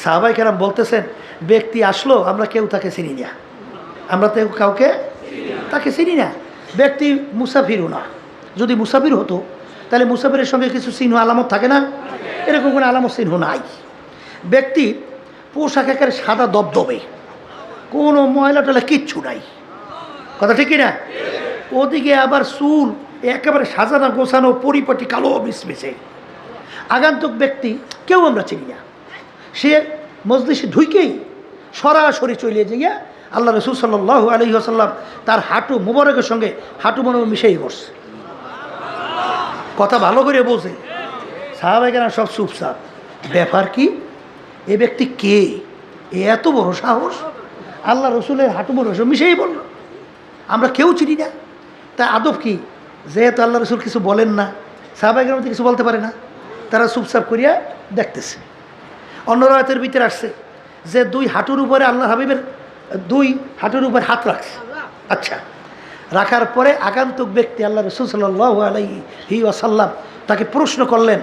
সাহাবায়ে কেরাম বলতেছেন ব্যক্তি আসলো, আমরা কেউ তাকে চিনি না, আমরা তো কাউকে তাকে চিনি না। ব্যক্তি মুসাফিরও না। যদি মুসাফির হতো তাহলে মুসাফিরের সঙ্গে কিছু চিহ্ন আলামত থাকে না? এরকম কোনো আলামত চিহ্ন নাই। ব্যক্তি পোশাক একেবারে সাদা দবদবে, কোনো ময়লা টয়লা কিচ্ছু নাই। কথা ঠিক না? ওদিকে আবার চুল একেবারে সাজানো গোছানো পরিপাটি কালো মিশমিশে। আগন্তুক ব্যক্তি কেউ আমরা চিনি না। সে মজলিসে ঢুকেই সরাসরি চলে গিয়ে আল্লাহ রাসূল সাল্লাল্লাহু আলাইহি ওয়াসাল্লাম তার হাঁটু মুবারকের সঙ্গে হাঁটু মনে মিশেই বসছে। কথা ভালো করে বলছে। সাহাবায়ে কেরাম সব চুপচাপ। ব্যাপার কি? এ ব্যক্তি কে? এত বড় সাহস! আল্লাহ রসুলের হাঁটু মুবারকের সঙ্গে মিশেই বলল। আমরা কেউ চিনি না। তা আদব কি? যেহেতু আল্লাহ রসুল কিছু বলেন না, সাহাবায়ে কেরাম তো কিছু বলতে পারে না, তারা চুপচাপ করিয়া দেখতেছে। অন্য রাতের ভিতরে আসছে যে দুই হাঁটুর উপরে আল্লাহ হাবিবের দুই হাঁটুর উপর হাত রাখছে। আচ্ছা, রাখার পরে আগন্তুক ব্যক্তি আল্লাহ রাসূল সাল্লাল্লাহু আলাইহি ওয়াসাল্লাম তাকে প্রশ্ন করলেন,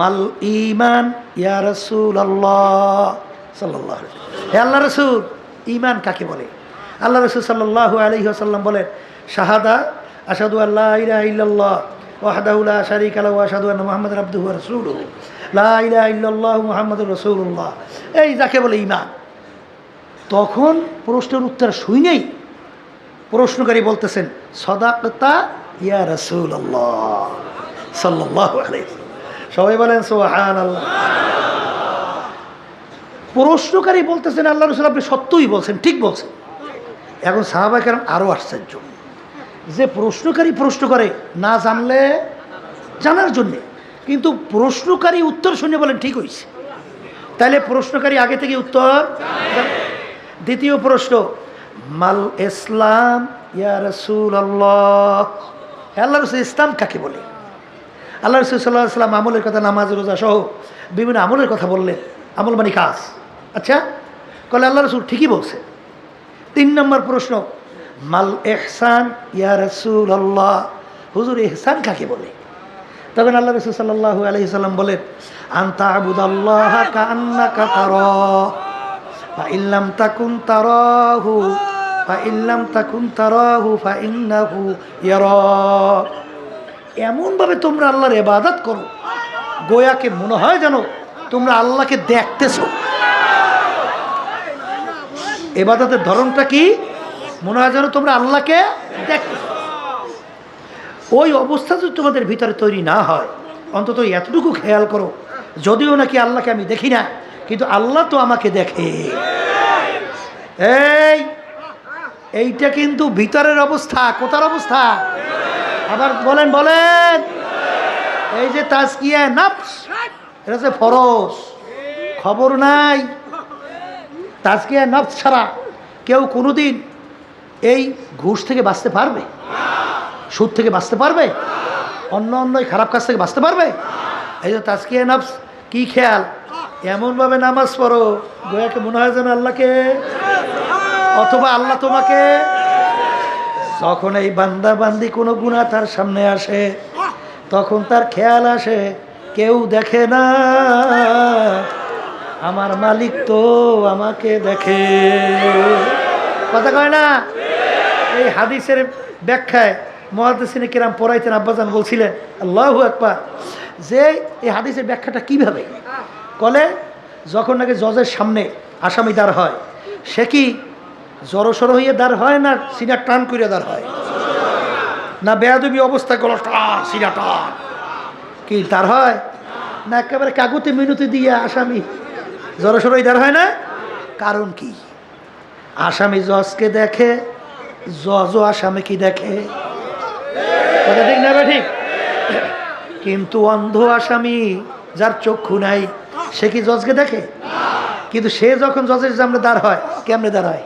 মাল ঈমান ইয়া রাসূলুল্লাহ সাল্লাল্লাহু আলাইহি ওয়াসাল্লাম, হে আল্লাহ রাসূল, ঈমান কাকে বলে? আল্লাহ রাসূল সাল্লাল্লাহু আলাইহি ওয়াসাল্লাম বলেন, শাহাদা আশহাদু আল্লা ইলাহা ইল্লাল্লাহ ওয়াহদাহু লা শারীকা লাহু ওয়া আশহাদু আন্না মুহাম্মাদান আবদুহু ওয়া রাসূলুহু লা ইলাহা ইল্লাল্লাহু মুহাম্মাদুর রাসূলুল্লাহ। এই যাকে বলে ঈমান। তখন প্রশ্নের উত্তর শুনেই প্রশ্নকারী বলতেছেন, সাদাকাতা ইয়া রাসূলুল্লাহ সাল্লাল্লাহু আলাইহি ওয়াসাল্লাম। সবাই বলেন সুবহানাল্লাহ। প্রশ্নকারী বলতেছেন, আল্লাহ রাসূল আপনি সত্যই বলছেন, ঠিক বলছেন। এখন সাহাবায়ে কেরাম আরও আশ্চর্য যে প্রশ্নকারী প্রশ্ন করে না জানলে জানার জন্যে, কিন্তু প্রশ্নকারী উত্তর শুনে বলেন ঠিক হয়েছে। তাহলে প্রশ্নকারী আগে থেকে উত্তর। দ্বিতীয় প্রশ্ন, মাল ইসলাম ইয়া রাসূলুল্লাহ, আল্লাহ রাসূল ইসলাম কাকে বলে? আল্লাহ রাসূল সাল্লাল্লাহু আলাইহি ওয়াসাল্লাম আমলের কথা, নামাজ রোজা সহ বিভিন্ন আমলের কথা বললেন। আমল মানে কাজ। আচ্ছা, কলে আল্লাহ রাসূল ঠিকই বলছে। 3 নম্বর প্রশ্ন, মাল ইহসান ইয়া রাসূলুল্লাহ, হুজুর ইহসান কাকে বলে? তখন আল্লাহ রাসূল সাল্লাল্লাহু আলাইহি ওয়াসাল্লাম বলেন, আনতা আবুদাল্লাহা কাআন্নাকা তারাহু ফা ইল্লাম তাকুন তারাহু ফা ইল্লাম তাকুন তারাহু ফা ইন্নাহু ইয়ারাক। এমনভাবে তোমরা আল্লাহর ইবাদত করো গোয়াকে মনে হয় যেন তোমরা আল্লাহকে দেখতেছো। ইবাদতের ধরনটা কি? মনে হয় যেন তোমরা আল্লাহকে দেখতেছো। ওই অবস্থা যদি তোমাদের ভিতরে তৈরি না হয়, অন্তত এতটুকু খেয়াল করো, যদিও নাকি আল্লাহকে আমি দেখি না, কিন্তু আল্লাহ তো আমাকে দেখে। এইটা কিন্তু ভিতরের অবস্থা। কোথার অবস্থা? আবার বলেন বলেন। এই যে তাজকিয়া নফস, এটা হচ্ছে ফরজ। খবর নাই তাজকিয়া নফস ছাড়া কেউ কোনোদিন এই ঘুষ থেকে বাঁচতে পারবে? সুদ থেকে বাঁচতে পারবে? অন্য খারাপ কাজ থেকে বাঁচতে পারবে? এই যে তাজকিয়া নফস, কি খেয়াল? এমনভাবে নামাজ পড়ো গোয়াকে মনে হয় যেন আল্লাহকে, অথবা আল্লাহ তোমাকে। যখন এই বান্দা বান্দি কোনো গুনাহ তার সামনে আসে, তখন তার খেয়াল আসে কেউ দেখে না, আমার মালিক তো আমাকে দেখে। কথা কয় না? এই হাদিসের ব্যাখ্যায় মুহাদ্দিসিনে কেরাম পড়াইতেন, আব্বাজান বলছিলেন আল্লাহু আকবার, যে এই হাদিসের ব্যাখ্যাটা কিভাবে কলে, যখন নাকি জজের সামনে আসামি দাঁড় হয়, সে কি জড়সড় হইয়া দাঁড় হয় না সিনা টান করিয়া দাঁড় হয়? না বেয়াদবি অবস্থা গলা টান সিনা টান কি দাঁড় হয়? না একেবারে কাগজে মিনতি দিয়ে আসামি জড়সড় হয়ে দাঁড় হয় না? কারণ কি? আসামি জজকে দেখে, জজও আসামি কি দেখে। কথা ঠিক না? ঠিক। কিন্তু অন্ধ আসামি, যার চক্ষু নাই, সে কি জজকে দেখে? কিন্তু সে যখন জজের সামনে দাঁড় হয়, কেমনে দাঁড় হয়?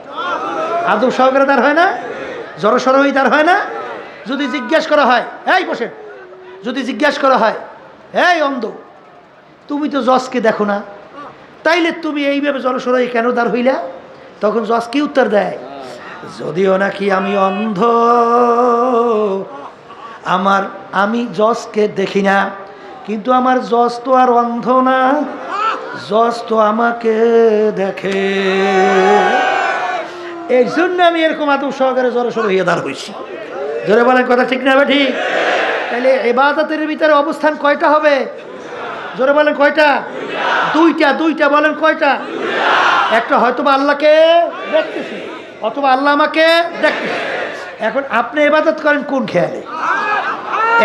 আদব সহকারে দাঁড় হয় না? জড়সড় হয়ে দাঁড় হয় না? যদি জিজ্ঞাসা করা হয়, এই বসেন, যদি জিজ্ঞাসা করা হয়, এই অন্ধ, তুমি তো জজকে দেখো না, তাইলে তুমি এইভাবে জড়সড় হয়ে কেন দাঁড় হইলা? তখন জজ কি উত্তর দেয়? যদিও নাকি আমি অন্ধ, আমি জজকে দেখি না, কিন্তু আমার জজ তো আর অন্ধ না, জজ তো আমাকে দেখে। এই জন্য আমি এরকম আদব সহকারে জড়সড় হইয়া দাঁড় হইছি। জোরে বলেন কথা ঠিক না ঠিক? তাহলে ইবাদতের ভিতরে অবস্থান কয়টা হবে? জোরে বলেন কয়টা? দুইটা বলেন কয়টা? একটা হয়তো বা আল্লাহকে দেখতেছি, অথবা আল্লাহ আমাকে দেখতেছি। এখন আপনি ইবাদত করেন কোন খেয়ালে?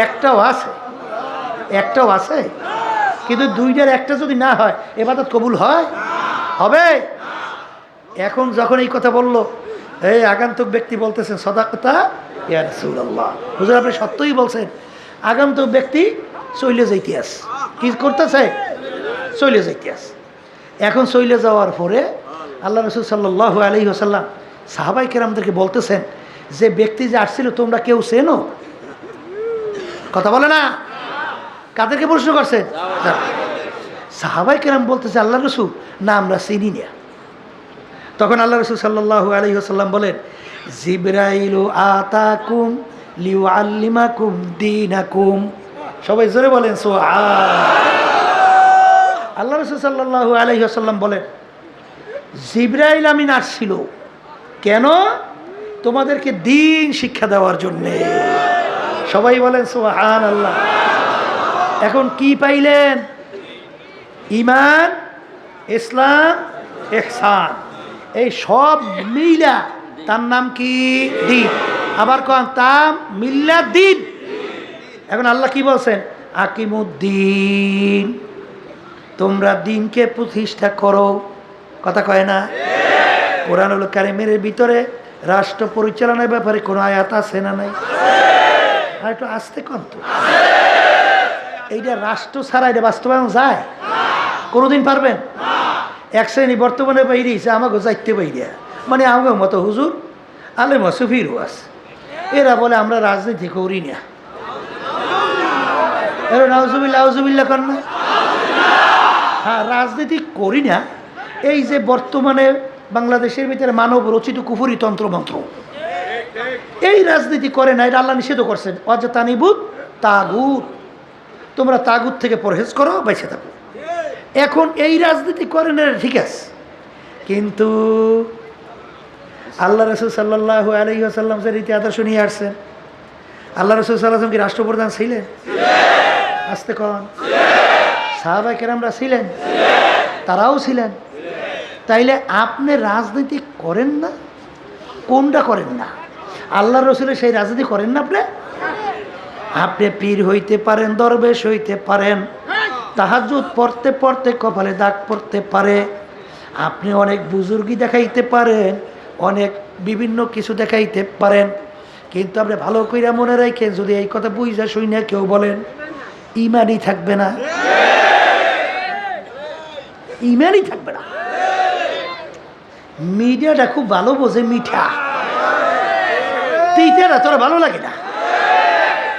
একটাও আছে, কিন্তু দুইটার একটা যদি না হয় ইবাদত কবুল হয়? হবে? এখন যখন এই কথা বললো, এই আগন্তুক ব্যক্তি বলতেছেন, সদাকতা ইয়া রাসূলুল্লাহ, হুজুর আপনি সত্যই বলছেন। আগন্তুক ব্যক্তি চলে যাইতে আস, কি করতেছে? চলে যাইতে আস। এখন চলে যাওয়ার পরে আল্লাহ রাসূল সাল্লাল্লাহু আলাইহি ওয়াসাল্লাম সাহাবায়ে কেরামদেরকে বলতেছেন, যে ব্যক্তি যে আসছিল তোমরা কেউ চেনো? কথা বলে না? কাদেরকে প্রশ্ন করছেন? সাহাবায়ে কেরাম বলতেছে, আল্লাহ রাসূল না, আমরা চিনি না। তখন আল্লাহ রাসূল সাল্লাল্লাহু আলাইহি ওয়াসাল্লাম বলেন, জিবরাইলু আতাকুম লিউআল্লিমাকুম দীনাকুম। সবাই জোরে বলেন সুবহানাল্লাহ। আল্লাহ রাসূল সাল্লাল্লাহু আলাইহি ওয়াসাল্লাম বলেন, জিবরাইল আমিন আসছিল কেন? তোমাদেরকে দ্বীন শিক্ষা দেওয়ার জন্যে। সবাই বলেন সুবহানাল্লাহ। এখন কি পাইলেন? ঈমান, ইসলাম, ইহসান, এই সব মিলা তার নাম কি? দ্বীন। আবার কোন তাম মিল্লা দ্বীন। এখন আল্লাহ কি বলছেন? আকিমুদ্দিন, তোমরা দ্বীনকে প্রতিষ্ঠা করো। কথা কয় না? কোরআনুল কারীমের ভিতরে রাষ্ট্র পরিচালনার ব্যাপারে কোনো আয়াত আছে না নাই? আর একটু আস্তে কম তো। এইটা রাষ্ট্র ছাড়া এটা বাস্তবায়ন যায়? কোনোদিন পারবেন? এক শ্রেণী বর্তমানে বাইরেছে, আমাকে যাইতে বাইরে, মানে আমাকে মতো হুজুর আলেম সুফির আছে, এরা বলে আমরা রাজনীতি করি না। এরা নাউজুবিল্লাহ কর না? হ্যাঁ, রাজনীতি করি না। এই যে বর্তমানে বাংলাদেশের ভিতরে মানব রচিত কুফরি তন্ত্রমন্ত্র, এই রাজনীতি করে না, এটা আল্লাহ নিষেধ করছেন। অজাতানিবুত তাগুত, তোমরা তাগুত থেকে পরহেজ করো, বেঁচে থাকো। এখন এই রাজনীতি করে না, ঠিক আছে, কিন্তু আল্লাহ রাসূল সাল্লাল্লাহু আলাইহি ওয়াসাল্লাম যে রীতি আদর্শ নিয়ে আসছেন, আল্লাহ রাসূল সাল্লাল্লাহু আলাইহি ওয়াসাল্লাম কি রাষ্ট্রপ্রধান ছিলেন? আস্তে কন। সাহাবায়ে কেরামরা ছিলেন, তারাও ছিলেন। তাইলে আপনি রাজনীতি করেন না? কোনটা করেন না? আল্লাহ রসুলের সেই রাজনীতি করেন না আপনি? আপনি পীর হইতে পারেন, দরবেশ হইতে পারেন, তাহাজ্জুদ পড়তে পড়তে কপালে দাগ পড়তে পারে, আপনি অনেক বুজুর্গি দেখাইতে পারেন, অনেক বিভিন্ন কিছু দেখাইতে পারেন, কিন্তু আপনি ভালো কইরা মনে রাখেন, যদি এই কথা বুঝা শুনে কেউ বলেন, ইমানই থাকবে না, ইমানই থাকবে না। মিডিয়াটা খুব ভালো বোঝে মিঠা, তিতাটা তোরা ভালো লাগে না,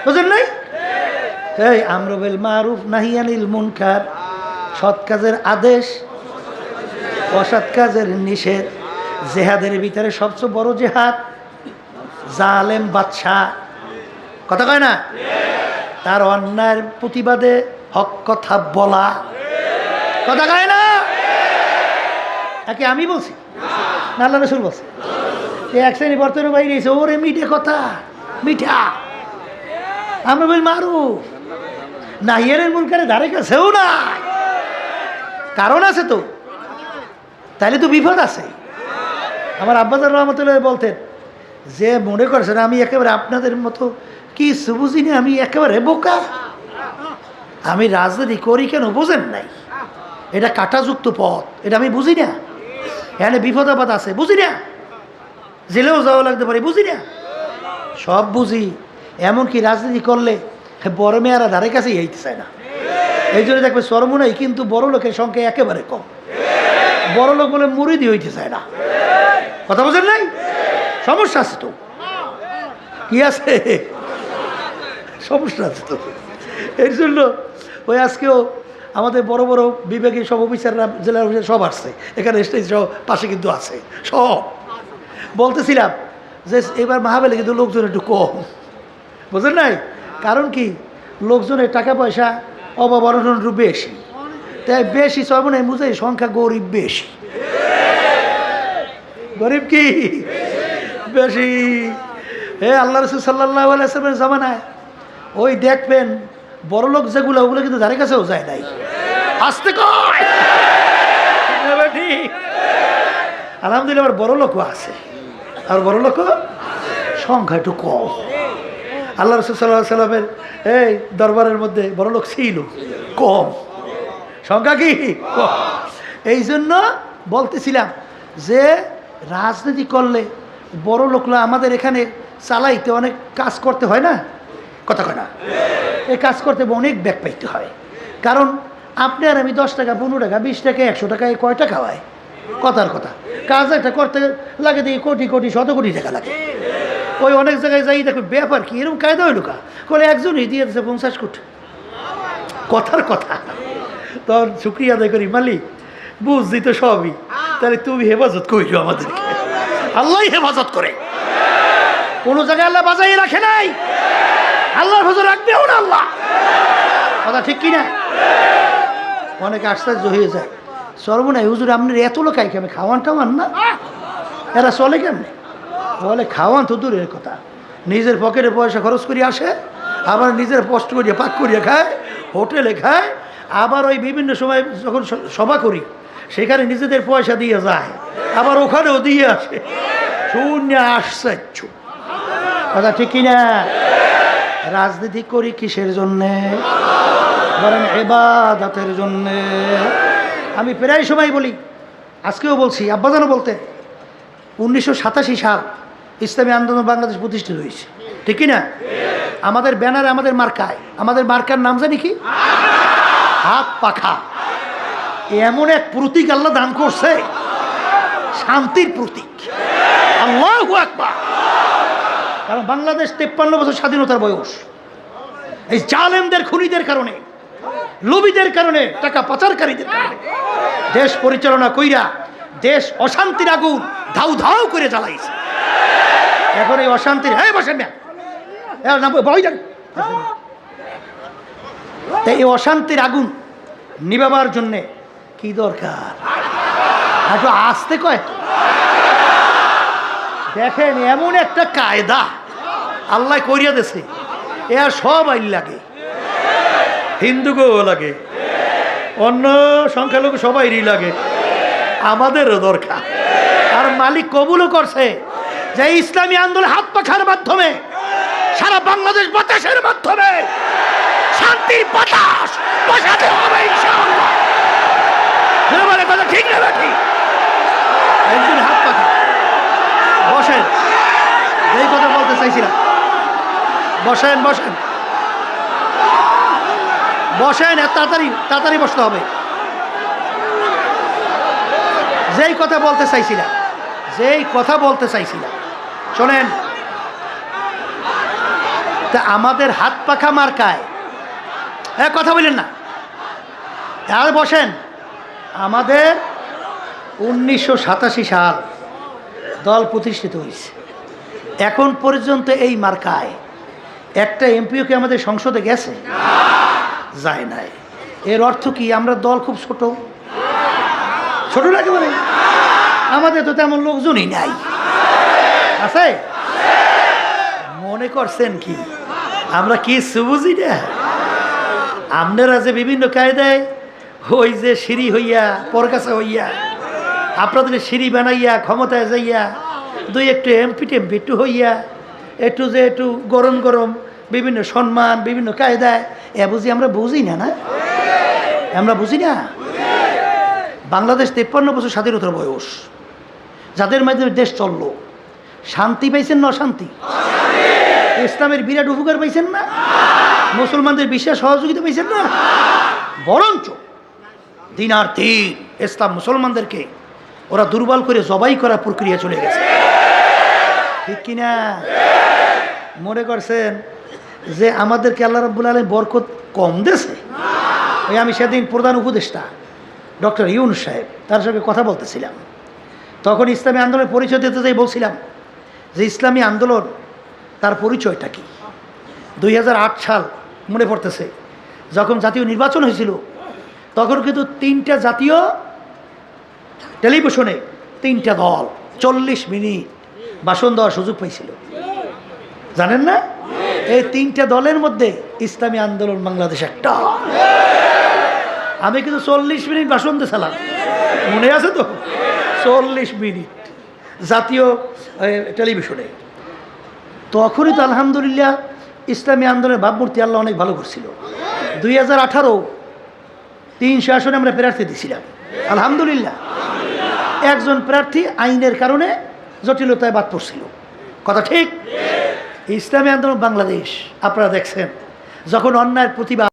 বুঝেন নাই? এই আমরু বিল মারুফ নাহি আনিল মুনকার, সৎ কাজের আদেশ, অসৎ কাজের নিষেধ। জেহাদের ভিতরে সবচেয়ে বড় জেহাদ জালেম বাদশা, কথা কয় না, তার অন্যায়ের প্রতিবাদে হক কথা বলা, কথা কয় না? একে আমি বলছি না আল্লাহ রাসূল বলছে? এক শ্রেণী বর্তমানে বাইরে গেছে, ওরে মিঠে কথা, মিঠা আমরা বলি মারুফ নাহি আনিল মুনকারের ধারে কাছেও না। কারণ আছে তো, তাইলে তো বিপদ আছে। আমার আব্বাজান রহমতুল্লাহ বলতেন, যে মনে করছেন আমি একেবারে আপনাদের মতো কিছু বুঝি না, আমি একেবারে বোকা, আমি রাজনীতি করি কেন বোঝেন নাই? এটা কাঁটাযুক্ত পথ, এটা আমি বুঝি না, এখানে বিপদ আপদ আছে বুঝি না, জেলেও যাওয়া লাগতে পারে বুঝি না, সব বুঝি। এমনকি রাজনীতি করলে বড় মেয়েরা ধারে কাছেই হইতে চায় না, এই জন্য দেখবে চরমোনাই কিন্তু বড় লোকের সংখ্যা একেবারে কম। বড় লোক বলে মুরিদি হইতে চায় না। কথা বোঝেন নাই? সমস্যা আছে তো। কি আছে? সমস্যা আছে তো। এর জন্য ওই আজকেও আমাদের বড় বড় বিভাগীয় সব অফিসাররা, জেলা অফিসার সব আসছে এখানে, স্টেজ সব পাশে কিন্তু আছে সব। বলতেছিলাম যে এবার মাহাবেলে কিন্তু লোকজন একটু কম, বুঝলেন নাই? কারণ কি, লোকজনের টাকা পয়সা অভাব অনটন একটু বেশি, তাই বেশি চর্মনাই বুঝে সংখ্যা গরিব বেশি। গরিব কি বেশি? আল্লাহ রাসূল সাল্লাল্লাহু আলাইহি ওয়াসাল্লামের জামানায় ওই দেখবেন বড় লোক যেগুলো, ওগুলো কিন্তু ধারে কাছেও যায় নাই। আসতে কয় ঠিক। আলহামদুলিল্লাহ আবার বড় লোকও আছে, আর বড় লোকও সংখ্যা একটু কম। আল্লাহ রাসূল সাল্লাল্লাহু আলাইহি ওয়াসাল্লামের এই দরবারের মধ্যে বড় লোক ছিল কম, সংখ্যা কি কম। এই জন্য বলতেছিলাম যে রাজনীতি করলে বড় লোকরা আমাদের এখানে চালাইতে অনেক কাজ করতে হয় না? কথা কয় না? এই কাজ করতে অনেক ব্যাগ পাইতে হয়। কারণ আপনি আর আমি 10 টাকা, 15 টাকা, 20 টাকা, 100 টাকা, এই কয় টাকা হয়? কথার কথা। কাজ একটা করতে লাগে দেখি কোটি কোটি, শত কোটি টাকা লাগে। ওই অনেক জায়গায় যাই দেখো ব্যাপার কি এরকম কায়দা হইল কা, বলে একজনই দিয়ে দিচ্ছে 50 কোটি। কথার কথা। তখন শুক্রিয়া আদায় করি, মালিক বুঝছি তো সবই, তাহলে তুমি হেফাজত করিও আমাদেরকে। আল্লাহ হেফাজত করে, কোনো জায়গায় আল্লাহ বাজাই রাখে নাই, আল্লাহর হেফাজত রাখবেও না আল্লাহ। কথা ঠিক কিনা? অনেক আশ্চর্য হয়ে যায়, সর্বনাই হুজুর আপনার এত লোক আই কেমন, খাওয়ান টাওয়ান না, এরা চলে কেমনে? বলে খাওয়ান তো দূরের কথা, নিজের পকেটে পয়সা খরচ করে আসে, আবার নিজের কষ্ট করিয়া পাক করিয়া খায়, হোটেলে খায়, আবার ওই বিভিন্ন সময় যখন সভা করি সেখানে নিজেদের পয়সা দিয়ে যায়, আবার ওখানেও দিয়ে আসে। শূন্য আশ্চর্য। কথা ঠিক কিনা? রাজনীতি করি কিসের জন্যে? বলেন ইবাদতের জন্যে। আমি প্রায় সময় বলি, আজকেও বলছি, আব্বাজানও বলতে, 1987 সাল ইসলামী আন্দোলন বাংলাদেশ প্রতিষ্ঠিত হয়েছে, ঠিক কিনা? আমাদের ব্যানারে, আমাদের মার্কায়, আমাদের মার্কার নাম জানি কি? হাত পাখা। এমন এক প্রতীক আল্লাহ দান করছে, শান্তির প্রতীক। আল্লাহু আকবার। কারণ বাংলাদেশ 53 বছর স্বাধীনতার বয়স, এই জালেমদের, খুনিদের কারণে, লোভীদের কারণে, টাকা পাচারকারীদের কারণে দেশ পরিচালনা কইরা দেশ অশান্তির আগুন ধাউ ধাউ করে জ্বালাইছে। এখন এই অশান্তির, হ্যাঁ বসেন না, এই অশান্তির আগুন নিভাবার জন্যে কি দরকার? একটু আসতে কয়। দেখেন এমন একটা কায়দা আল্লাহ করিয়া দিয়েছে, এ আর সব আইন লাগে, হিন্দুকেও লাগে, অন্য সংখ্যালঘু সবাইরই লাগে, আমাদেরও দরকার। আর মালিক কবুলও করছে যে ইসলামী আন্দোলন হাত পাখার মাধ্যমে সারা বাংলাদেশ বাতাসের মাধ্যমে শান্তির বাতাস বসাতে হবে ইনশাআল্লাহ। কথা ঠিক না ঠিক? একদিন হাত পাখা বসেন, এই কথা বলতে চাইছিলাম। বসেন বসেন বসেন, তাড়াতাড়ি তাড়াতাড়ি বসতে হবে। যেই কথা বলতে চাইছিলাম, শোনেন, তা আমাদের হাত পাখা মার্কায়, হ্যাঁ কথা বললেন না, আর বসেন। আমাদের 1987 সাল দল প্রতিষ্ঠিত হয়েছে, এখন পর্যন্ত এই মার্কায় একটা এমপিও কি আমাদের সংসদে গেছে? যায় নাই। এর অর্থ কি? আমরা দল খুব ছোট, ছোট লাগে বলে আমাদের তো তেমন লোকজনই নাই। আছে? মনে করছেন কি আমরা কি বুঝি না? আপনারা যে বিভিন্ন কায়দায় ওই যে সিঁড়ি হইয়া, পরকাছা হইয়া, আপনাদের সিঁড়ি বানাইয়া ক্ষমতায় যাইয়া দুই একটু এমপি টেমপি একটু হইয়া একটু যে একটু গরম গরম বিভিন্ন সম্মান, বিভিন্ন কায়দায়, এ বুঝি আমরা বুঝি না? না, আমরা বুঝি না। বাংলাদেশ 53 বছর স্বাধীনতার বয়স, যাদের মাধ্যমে দেশ চললো, শান্তি পাইছেন না অশান্তি? ইসলামের বিরাট উপকার পাইছেন না? মুসলমানদের বিশেষ সহযোগিতা পাইছেন না? বরঞ্চ দিন আর দিন ইসলাম মুসলমানদেরকে ওরা দুর্বল করে জবাই করার প্রক্রিয়া চলে গেছে, ঠিক কিনা? মনে করছেন যে আমাদেরকে আল্লাহ রাব্বুল আলামিন বরকত কম দেছে? ওই আমি সেদিন প্রধান উপদেষ্টা ডক্টর ইউনূস সাহেব তার সঙ্গে কথা বলতেছিলাম, তখন ইসলামী আন্দোলনের পরিচয় দিতে যাই বলছিলাম যে ইসলামী আন্দোলন তার পরিচয়টা কি। 2008 সাল মনে পড়তেছে, যখন জাতীয় নির্বাচন হয়েছিল তখন কিন্তু 3টা জাতীয় টেলিভিশনে 3টা দল 40 মিনিট ভাষণ দেওয়ার সুযোগ পাইছিল, জানেন না? এই 3টা দলের মধ্যে ইসলামী আন্দোলন বাংলাদেশ একটা। আমি কিন্তু 40 মিনিট ভাষণ দিয়েছিলাম, মনে আছে তো? 40 মিনিট জাতীয় টেলিভিশনে। তখনই তো আলহামদুলিল্লাহ ইসলামী আন্দোলনের ভাবমূর্তি আল্লাহ অনেক ভালো করছিল। 2018 300 আসনে আমরা প্রার্থী দিয়েছিলাম, আলহামদুলিল্লাহ। একজন প্রার্থী আইনের কারণে জটিলতায় বাদ পড়ছিল, কথা ঠিক? ইসলামী আন্দোলন বাংলাদেশ আপনারা দেখছেন, যখন অন্যায়ের প্রতিবাদ